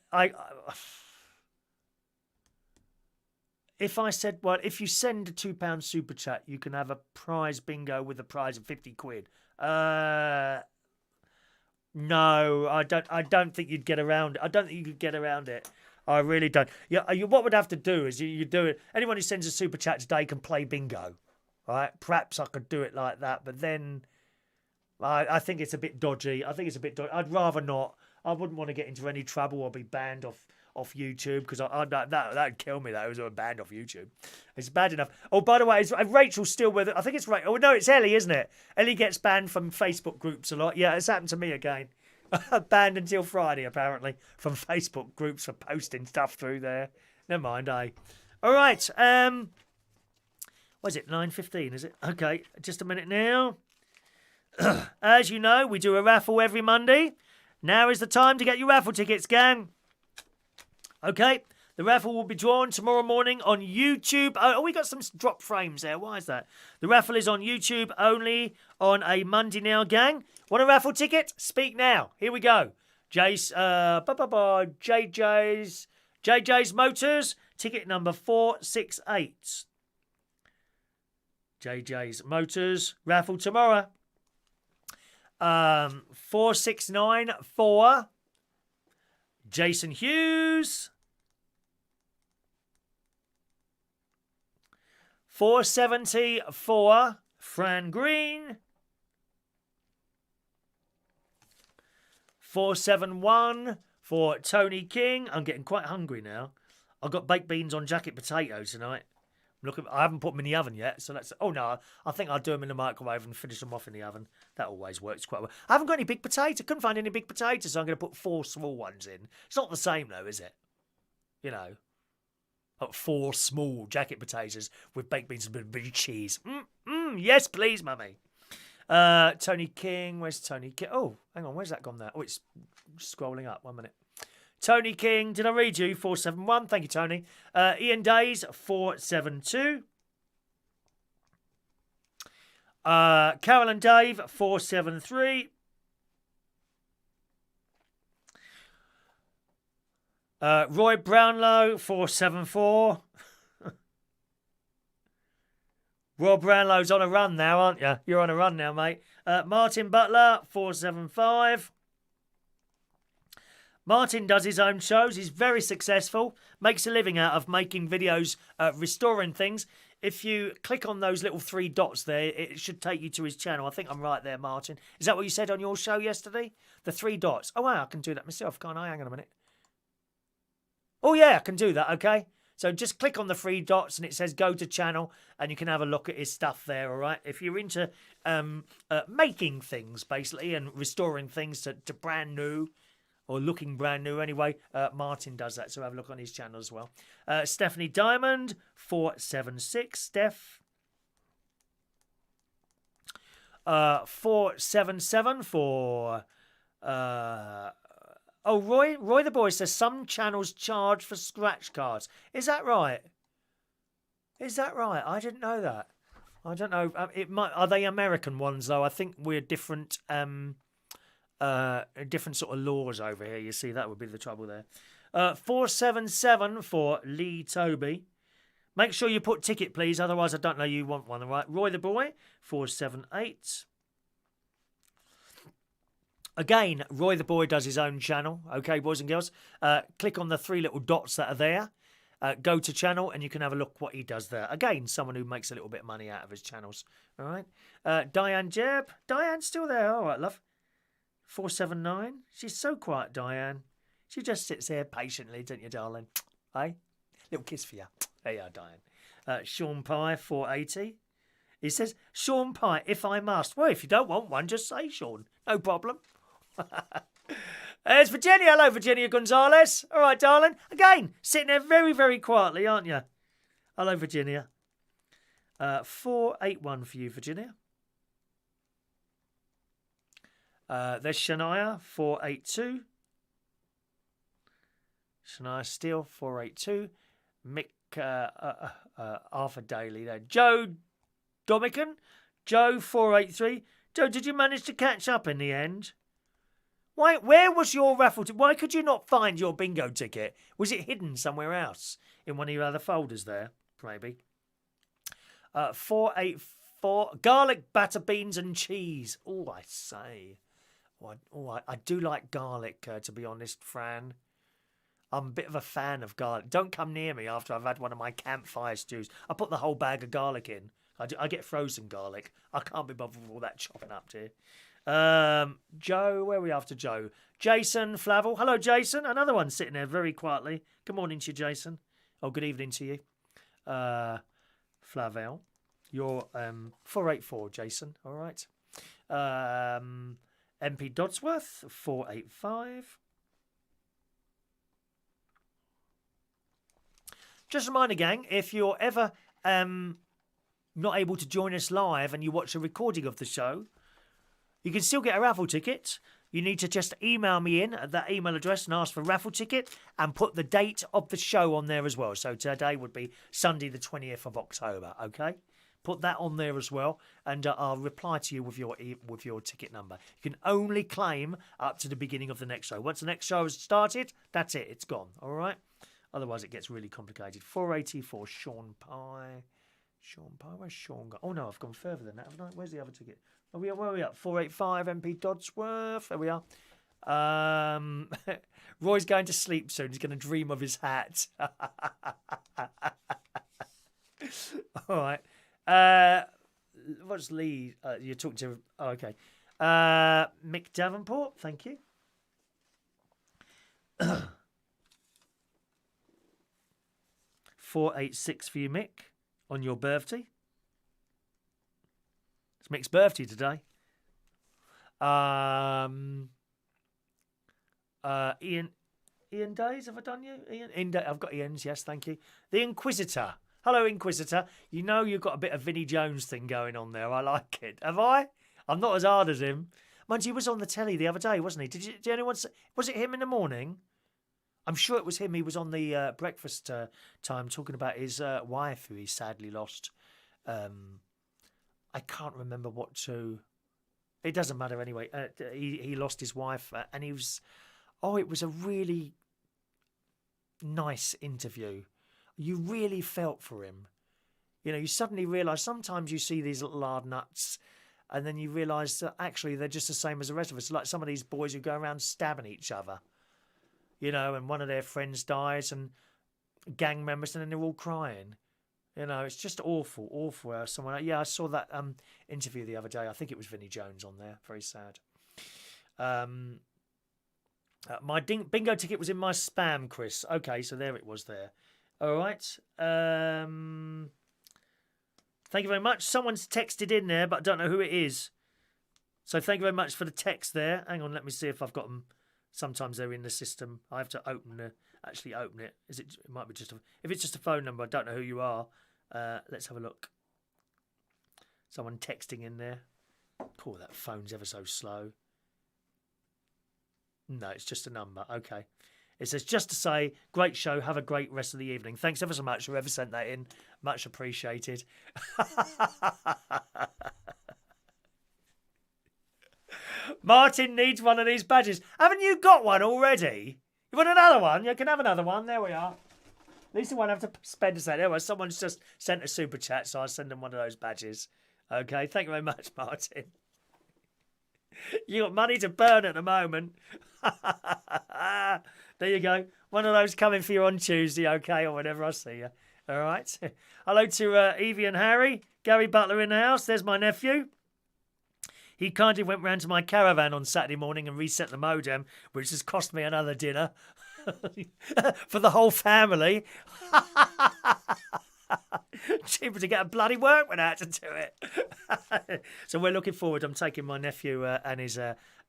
if I said, well, if you send a £2 super chat, you can have a prize bingo with a prize of 50 quid. No, I don't think you'd get around it. I don't think you could get around it. I really don't. Yeah, what would have to do is you do it. Anyone who sends a super chat today can play bingo. All right? Perhaps I could do it like that, but then I think it's a bit dodgy. I'd rather not. I wouldn't want to get into any trouble or be banned off YouTube, because that'd kill me. That was banned off YouTube. It's bad enough. Oh, by the way, is Rachel still with it? I think it's right. Oh no, it's Ellie, isn't it? Ellie gets banned from Facebook groups a lot. Yeah, it's happened to me again. Banned until Friday, apparently, from Facebook groups for posting stuff through there. Never mind, all right. What is it? 9:15, is it? Okay, just a minute now. As you know, we do a raffle every Monday. Now is the time to get your raffle tickets, gang. Okay, the raffle will be drawn tomorrow morning on YouTube. Oh, we got some drop frames there. Why is that? The raffle is on YouTube only on a Monday now, gang. Want a raffle ticket? Speak now. Here we go. JJ's Motors, ticket number 468. JJ's Motors, raffle tomorrow. 4694. Jason Hughes. 474. Fran Green. 471 for Tony King. I'm getting quite hungry now. I've got baked beans on jacket potatoes tonight. I haven't put them in the oven yet, so that's... Oh, no, I think I'll do them in the microwave and finish them off in the oven. That always works quite well. I haven't got any big potatoes. Couldn't find any big potatoes, so I'm going to put 4 small ones in. It's not the same, though, is it? You know, 4 small jacket potatoes with baked beans and a bit of big cheese. Yes, please, mummy. Tony King. Where's Tony King? Oh, hang on. Where's that gone there? Oh, it's scrolling up. 1 minute. Tony King, did I read you? 471. Thank you, Tony. Ian Days, 472. Carol and Dave, 473. Roy Brownlow, 474. Roy Brownlow's on a run now, aren't you? You're on a run now, mate. Martin Butler, 475. Martin does his own shows. He's very successful. Makes a living out of making videos, restoring things. if you click on those little 3 dots there, it should take you to his channel. I think I'm right there, Martin. Is that what you said on your show yesterday? The 3 dots. Oh, wow, I can do that myself, can't I? Hang on a minute. Oh, yeah, I can do that, okay? So just click on the 3 dots and it says go to channel and you can have a look at his stuff there, all right? If you're into making things, basically, and restoring things to brand new, or looking brand new anyway, Martin does that, so have a look on his channel as well. Stephanie Diamond, 476, Steph. 477 for... Oh, Roy the Boy says some channels charge for scratch cards. Is that right? Is that right? I didn't know that. I don't know. It might. Are they American ones though? I think we're different. Different sort of laws over here. You see, that would be the trouble there. 477 for Lee Toby. Make sure you put ticket, please. Otherwise, I don't know you want one. All right. Roy the Boy, 478. Again, Roy the Boy does his own channel. Okay, boys and girls. Click on the 3 little dots that are there. Go to channel and you can have a look what he does there. Again, someone who makes a little bit of money out of his channels. All right. Diane Jeb. Diane's still there. All right, love. 479. She's so quiet, Diane. She just sits there patiently, don't you, darling? Hey? Little kiss for you. There you are, Diane. Sean Pye, 480. He says, Sean Pye, if I must. Well, if you don't want one, just say Sean. No problem. There's Virginia. Hello, Virginia Gonzalez. All right, darling. Again, sitting there very, very quietly, aren't you? Hello, Virginia. 481 for you, Virginia. There's Shania, 482. Shania Steele, 482. Mick, Arthur Daly there. Joe Domican, Joe, 483. Joe, did you manage to catch up in the end? Where was your raffle ticket? Why could you not find your bingo ticket? Was it hidden somewhere else in one of your other folders there? Maybe. 484. Garlic, batter, beans and cheese. Oh, I say. I do like garlic, to be honest, Fran. I'm a bit of a fan of garlic. Don't come near me after I've had one of my campfire stews. I put the whole bag of garlic in. I get frozen garlic. I can't be bothered with all that chopping up, dear. Joe, where are we after Joe? Jason Flavel. Hello, Jason. Another one sitting there very quietly. Good morning to you, Jason. Oh, good evening to you. Flavel. You're 484, Jason. All right. MP Dodsworth, 485. Just a reminder, gang, if you're ever not able to join us live and you watch a recording of the show, you can still get a raffle ticket. You need to just email me in at that email address and ask for raffle ticket and put the date of the show on there as well. So today would be Sunday the 20th of October, okay? Put that on there as well, and I'll reply to you with your ticket number. You can only claim up to the beginning of the next show. Once the next show has started, that's it. It's gone, all right? Otherwise, it gets really complicated. 480 for Sean Pye. Sean Pye, where's Sean gone? Oh, no, I've gone further than that, haven't I? Where's the other ticket? Where are we at? 485 MP Dodsworth. There we are. Roy's going to sleep soon. He's going to dream of his hat. All right. What's Lee? You talked to... Oh, okay. Mick Davenport. Thank you. 486 for you, Mick, on your birthday. It's Mick's birthday today. Ian Days, have I done you? Ian, I've got Ian's, yes, thank you. The Inquisitor. Hello, Inquisitor. You know you've got a bit of Vinnie Jones thing going on there. I like it. Have I? I'm not as hard as him. Mind you, he was on the telly the other day, wasn't he? Did anyone say, was it him in the morning? I'm sure it was him. He was on the breakfast time talking about his wife, who he sadly lost. I can't remember what to... It doesn't matter anyway. He lost his wife, and he was... Oh, it was a really nice interview. You really felt for him. You know, you suddenly realise sometimes you see these little hard nuts, and then you realise that actually they're just the same as the rest of us. Like some of these boys who go around stabbing each other. You know, and one of their friends dies, and gang members, and then they're all crying. You know, it's just awful, awful. Someone, yeah, I saw that interview the other day. I think it was Vinnie Jones on there. Very sad. My bingo ticket was in my spam, Chris. Okay, so there it was there. All right. Thank you very much. Someone's texted in there, but I don't know who it is. So thank you very much for the text there. Hang on, let me see if I've got them. Sometimes they're in the system. I have to actually open it. It might be just if it's just a phone number. I don't know who you are. Let's have a look. Someone texting in there. Poor, that phone's ever so slow. No, it's just a number. Okay. It says, just to say, great show. Have a great rest of the evening. Thanks ever so much, whoever sent that in. Much appreciated. Martin needs one of these badges. Haven't you got one already? You want another one? You can have another one. There we are. At least you won't have to spend a cent. Anyway, someone's just sent a super chat, so I'll send them one of those badges. Okay, thank you very much, Martin. You got money to burn at the moment. There you go. One of those coming for you on Tuesday, okay, or whenever I see you. All right. Hello to Evie and Harry. Gary Butler in the house. There's my nephew. He kindly went round to my caravan on Saturday morning and reset the modem, which has cost me another dinner for the whole family. Cheaper to get a bloody workman out to do it. So we're looking forward. I'm taking my nephew and his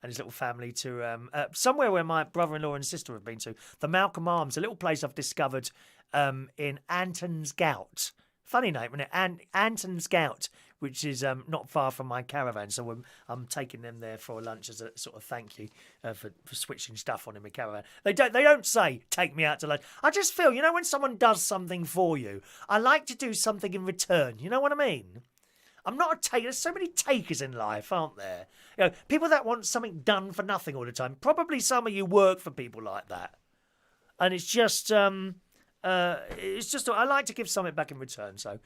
little family to somewhere where my brother-in-law and sister have been to. The Malcolm Arms, a little place I've discovered in Anton's Gout. Funny name, isn't it? Anton's Gout, which is not far from my caravan. So I'm taking them there for lunch as a sort of thank you for switching stuff on in my caravan. They don't say, take me out to lunch. I just feel, you know, when someone does something for you, I like to do something in return. You know what I mean? I'm not a taker. There's so many takers in life, aren't there? You know, people that want something done for nothing all the time. Probably some of you work for people like that. And it's just... I like to give something back in return. So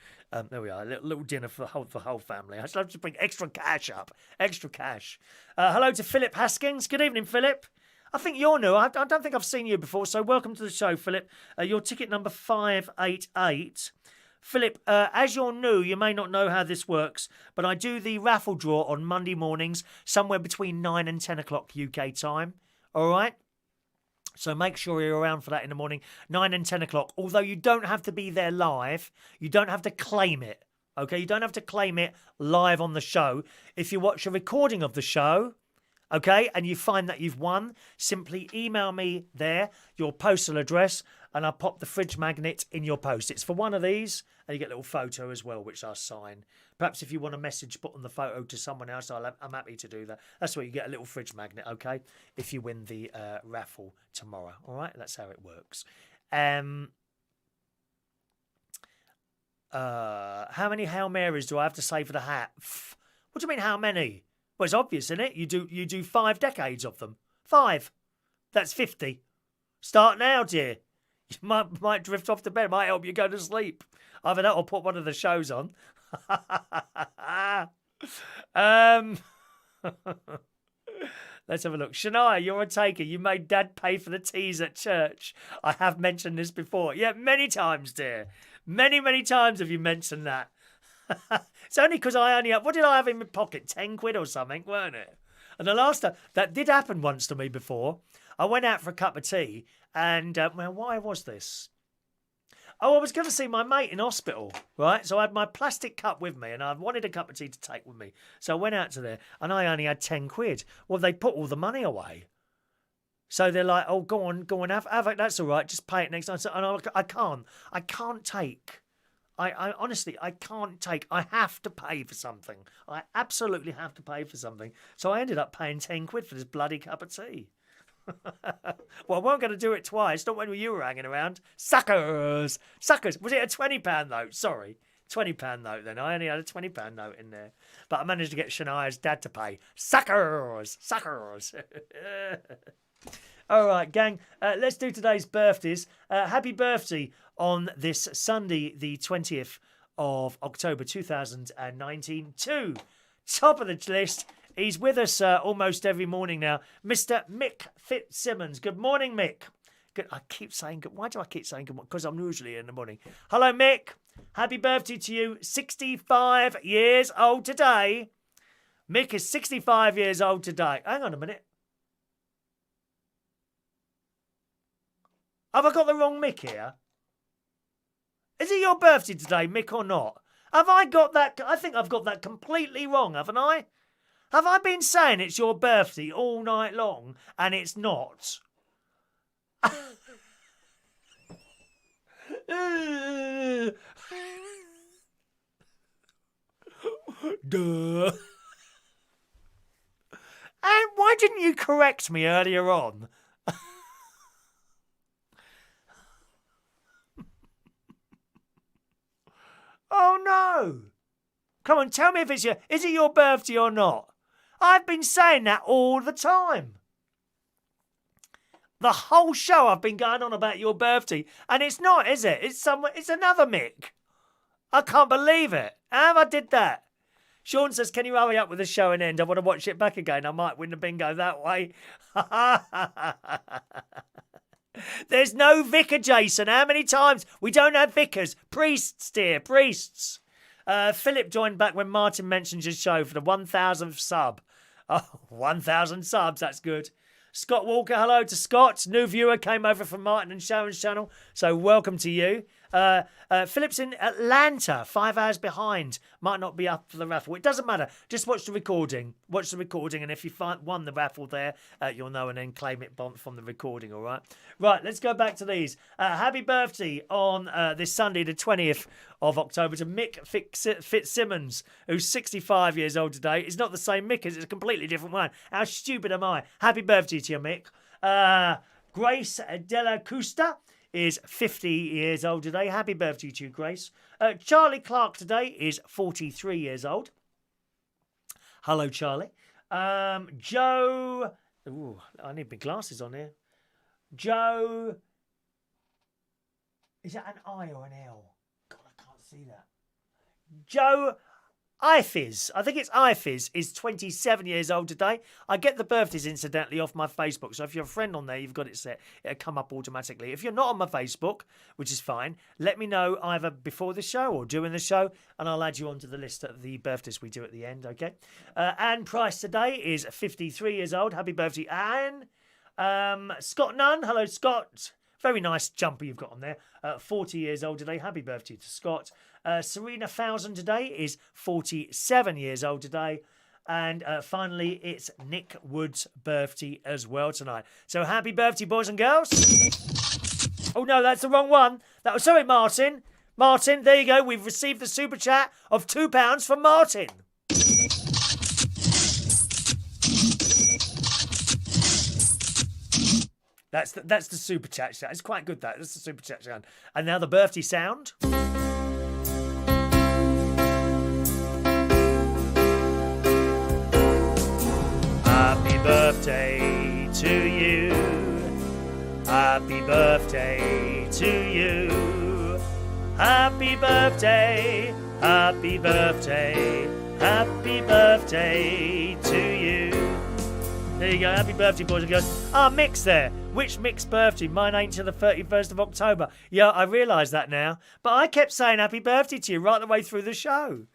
there we are, a little dinner for the whole family. I'd love to bring extra cash up. Extra cash. Hello to Philip Haskins. Good evening, Philip. I think you're new. I don't think I've seen you before, so welcome to the show, Philip. Your ticket number 588. Philip, as you're new, you may not know how this works, but I do the raffle draw on Monday mornings, somewhere between 9 and 10 o'clock UK time. All right? So make sure you're around for that in the morning, 9 and 10 o'clock. Although you don't have to be there live. You don't have to claim it. Okay, you don't have to claim it live on the show. If you watch a recording of the show, okay, and you find that you've won, simply email me there, your postal address, and I'll pop the fridge magnet in your post. It's for one of these, and you get a little photo as well, which I'll sign. Perhaps if you want a message put on the photo to someone else, I'm happy to do that. That's where you get a little fridge magnet, okay, if you win the raffle tomorrow. All right, that's how it works. How many Hail Marys do I have to say for the hat? What do you mean, how many? Well, it's obvious, isn't it? You do 5 decades of them. 5. That's 50. Start now, dear. You might drift off to bed. Might help you go to sleep. Either that or put one of the shows on. Let's have a look. Shania, you're a taker. You made Dad pay for the teas at church. I have mentioned this before. Yeah, many times, dear. Many, many times have you mentioned that. It's only because what did I have in my pocket? 10 quid or something, weren't it? And the last time, that did happen once to me before. I went out for a cup of tea and, well, why was this? Oh, I was going to see my mate in hospital, right? So I had my plastic cup with me and I wanted a cup of tea to take with me. So I went out to there and I only had 10 quid. Well, they put all the money away. So they're like, oh, go on, have it. That's all right. Just pay it next time. So, and I can't take. I honestly, I can't take. I have to pay for something. I absolutely have to pay for something. So I ended up paying 10 quid for this bloody cup of tea. Well, I wasn't going to do it twice. Not when you were hanging around. Suckers! Suckers! Was it a £20 note? Sorry. £20 note then. I only had a £20 note in there. But I managed to get Shania's dad to pay. Suckers! Suckers! All right, gang. Let's do today's birthdays. Happy birthday on this Sunday, the 20th of October 2019. To top of the list. He's with us almost every morning now, Mr. Mick Fitzsimmons. Good morning, Mick. Good. I keep saying good. Why do I keep saying good morning? Because I'm usually in the morning. Hello, Mick. Happy birthday to you. 65 years old today. Mick is 65 years old today. Hang on a minute. Have I got the wrong Mick here? Is it your birthday today, Mick, or not? Have I got that? I think I've got that completely wrong, haven't I? Have I been saying it's your birthday all night long and it's not? Duh. And why didn't you correct me earlier on? Oh no! Come on, tell me if is it your birthday or not? I've been saying that all the time. The whole show I've been going on about your birthday, and it's not, is it? It's another Mick. I can't believe it. How I did that? Sean says, can you hurry up with the show and end? I want to watch it back again. I might win the bingo that way. There's no vicar, Jason. How many times? We don't have vicars. Priests, dear. Priests. Philip joined back when Martin mentioned his show for the 1,000th sub. Oh, 1,000 subs. That's good. Scott Walker, hello to Scott. New viewer came over from Martin and Sharon's channel, so welcome to you. Philip's in Atlanta, 5 hours behind. Might not be up for the raffle. It doesn't matter. Just watch the recording. Watch the recording, and if you won the raffle there, you'll know and then claim it from the recording, all right? Right, let's go back to these. Happy birthday on this Sunday, the 20th of October, to Mick Fitzsimmons, who's 65 years old today. It's not the same Mick, it's a completely different one. How stupid am I? Happy birthday to you, Mick. Grace Della Custa is 50 years old today. Happy birthday to you, Grace. Charlie Clark today is 43 years old. Hello, Charlie. Joe... Ooh, I need my glasses on here. Joe... Is that an I or an L? God, I can't see that. Joe... Ifizz, I think it's Ifizz, is 27 years old today. I get the birthdays incidentally off my Facebook, so if you're a friend on there, you've got it set. It'll come up automatically. If you're not on my Facebook, which is fine, let me know either before the show or during the show, and I'll add you onto the list of the birthdays we do at the end, okay? Anne Price today is 53 years old. Happy birthday, Anne. Scott Nunn, hello, Scott. Very nice jumper you've got on there. 40 years old today. Happy birthday to Scott. Serena Thousand today is 47 years old today. And finally, it's Nick Wood's birthday as well tonight. So happy birthday, boys and girls. Oh, no, that's the wrong one. Sorry, Martin. Martin, there you go. We've received the super chat of £2 from Martin. That's the super chat sound. It's quite good, that. That's the super chat sound. And now the birthday sound. Happy birthday to you. Happy birthday to you. Happy birthday. Happy birthday. Happy birthday to you. There you go. Happy birthday, boys and girls. Mick's there. Which Mick's birthday? Mine ain't till the 31st of October. Yeah, I realise that now. But I kept saying happy birthday to you right the way through the show.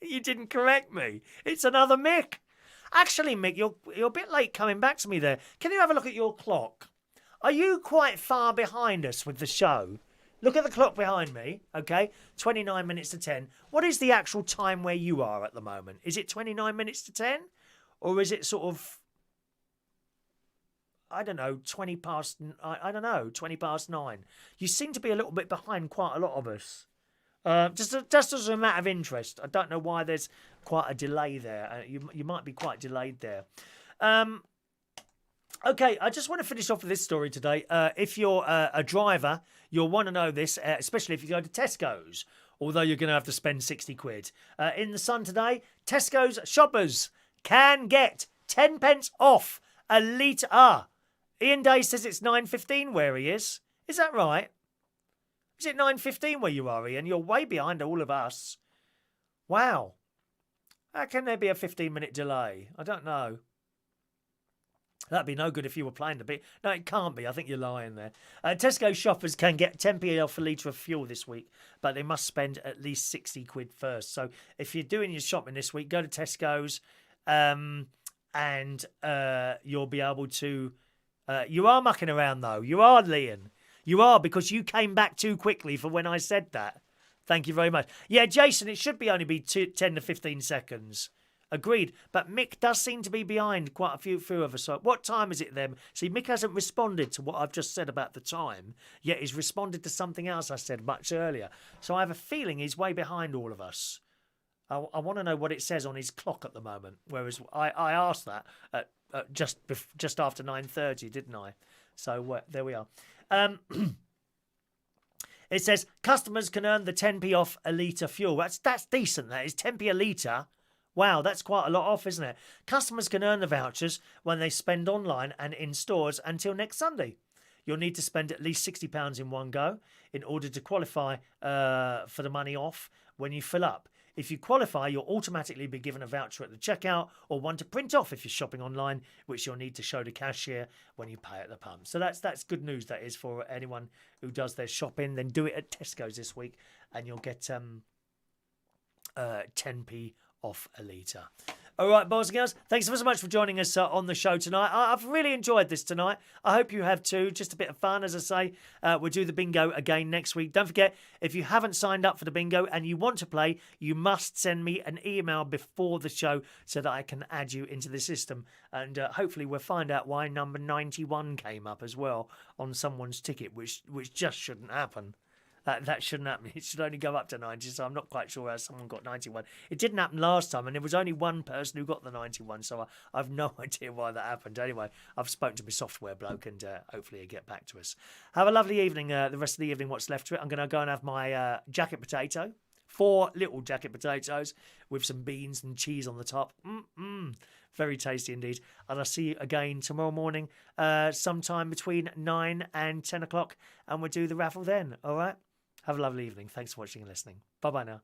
You didn't correct me. It's another Mick. Actually, Mick, you're a bit late coming back to me there. Can you have a look at your clock? Are you quite far behind us with the show? Look at the clock behind me, okay? 29 minutes to 10. What is the actual time where you are at the moment? Is it 29 minutes to 10? Or is it sort of... I don't know, 20 past 9. You seem to be a little bit behind quite a lot of us. Just as a matter of interest. I don't know why there's quite a delay there. You might be quite delayed there. Okay, I just want to finish off with this story today. If you're a driver, you'll want to know this, especially if you go to Tesco's, although you're going to have to spend 60 quid. In the Sun today, Tesco's shoppers can get 10 pence off a litre. Ian Day says it's 9:15 where he is. Is that right? Is it 9:15 where you are, Ian? You're way behind all of us. Wow. How can there be a 15-minute delay? I don't know. That'd be no good if you were playing the bit. No, it can't be. I think you're lying there. Tesco shoppers can get 10p off a litre of fuel this week, but they must spend at least 60 quid first. So if you're doing your shopping this week, go to Tesco's and you'll be able to... you are mucking around, though. You are, Liam. You are, because you came back too quickly for when I said that. Thank you very much. Yeah, Jason, it should be only be 10 to 15 seconds. Agreed. But Mick does seem to be behind quite a few of us. So what time is it then? See, Mick hasn't responded to what I've just said about the time, yet he's responded to something else I said much earlier. So I have a feeling he's way behind all of us. I want to know what it says on his clock at the moment. Whereas I asked that at just after 9:30, didn't I? So there we are. It says customers can earn the 10p off a litre fuel. That's decent. That is 10p a litre. Wow, that's quite a lot off, isn't it? Customers can earn the vouchers when they spend online and in stores until next Sunday. You'll need to spend at least £60 in one go in order to qualify for the money off when you fill up. If you qualify, you'll automatically be given a voucher at the checkout or one to print off if you're shopping online, which you'll need to show the cashier when you pay at the pump. So that's good news, that is, for anyone who does their shopping. Then do it at Tesco's this week and you'll get 10p off a litre. All right, boys and girls, thanks so much for joining us on the show tonight. I've really enjoyed this tonight. I hope you have too. Just a bit of fun, as I say. We'll do the bingo again next week. Don't forget, if you haven't signed up for the bingo and you want to play, you must send me an email before the show so that I can add you into the system. And hopefully we'll find out why number 91 came up as well on someone's ticket, which just shouldn't happen. That shouldn't happen. It should only go up to 90, so I'm not quite sure how someone got 91. It didn't happen last time, and there was only one person who got the 91, so I've no idea why that happened. Anyway, I've spoken to my software bloke, and hopefully he'll get back to us. Have a lovely evening, the rest of the evening, what's left to it. I'm going to go and have my jacket potato, 4 little jacket potatoes with some beans and cheese on the top. Very tasty indeed. And I'll see you again tomorrow morning, sometime between 9 and 10 o'clock, and we'll do the raffle then, all right? Have a lovely evening. Thanks for watching and listening. Bye-bye now.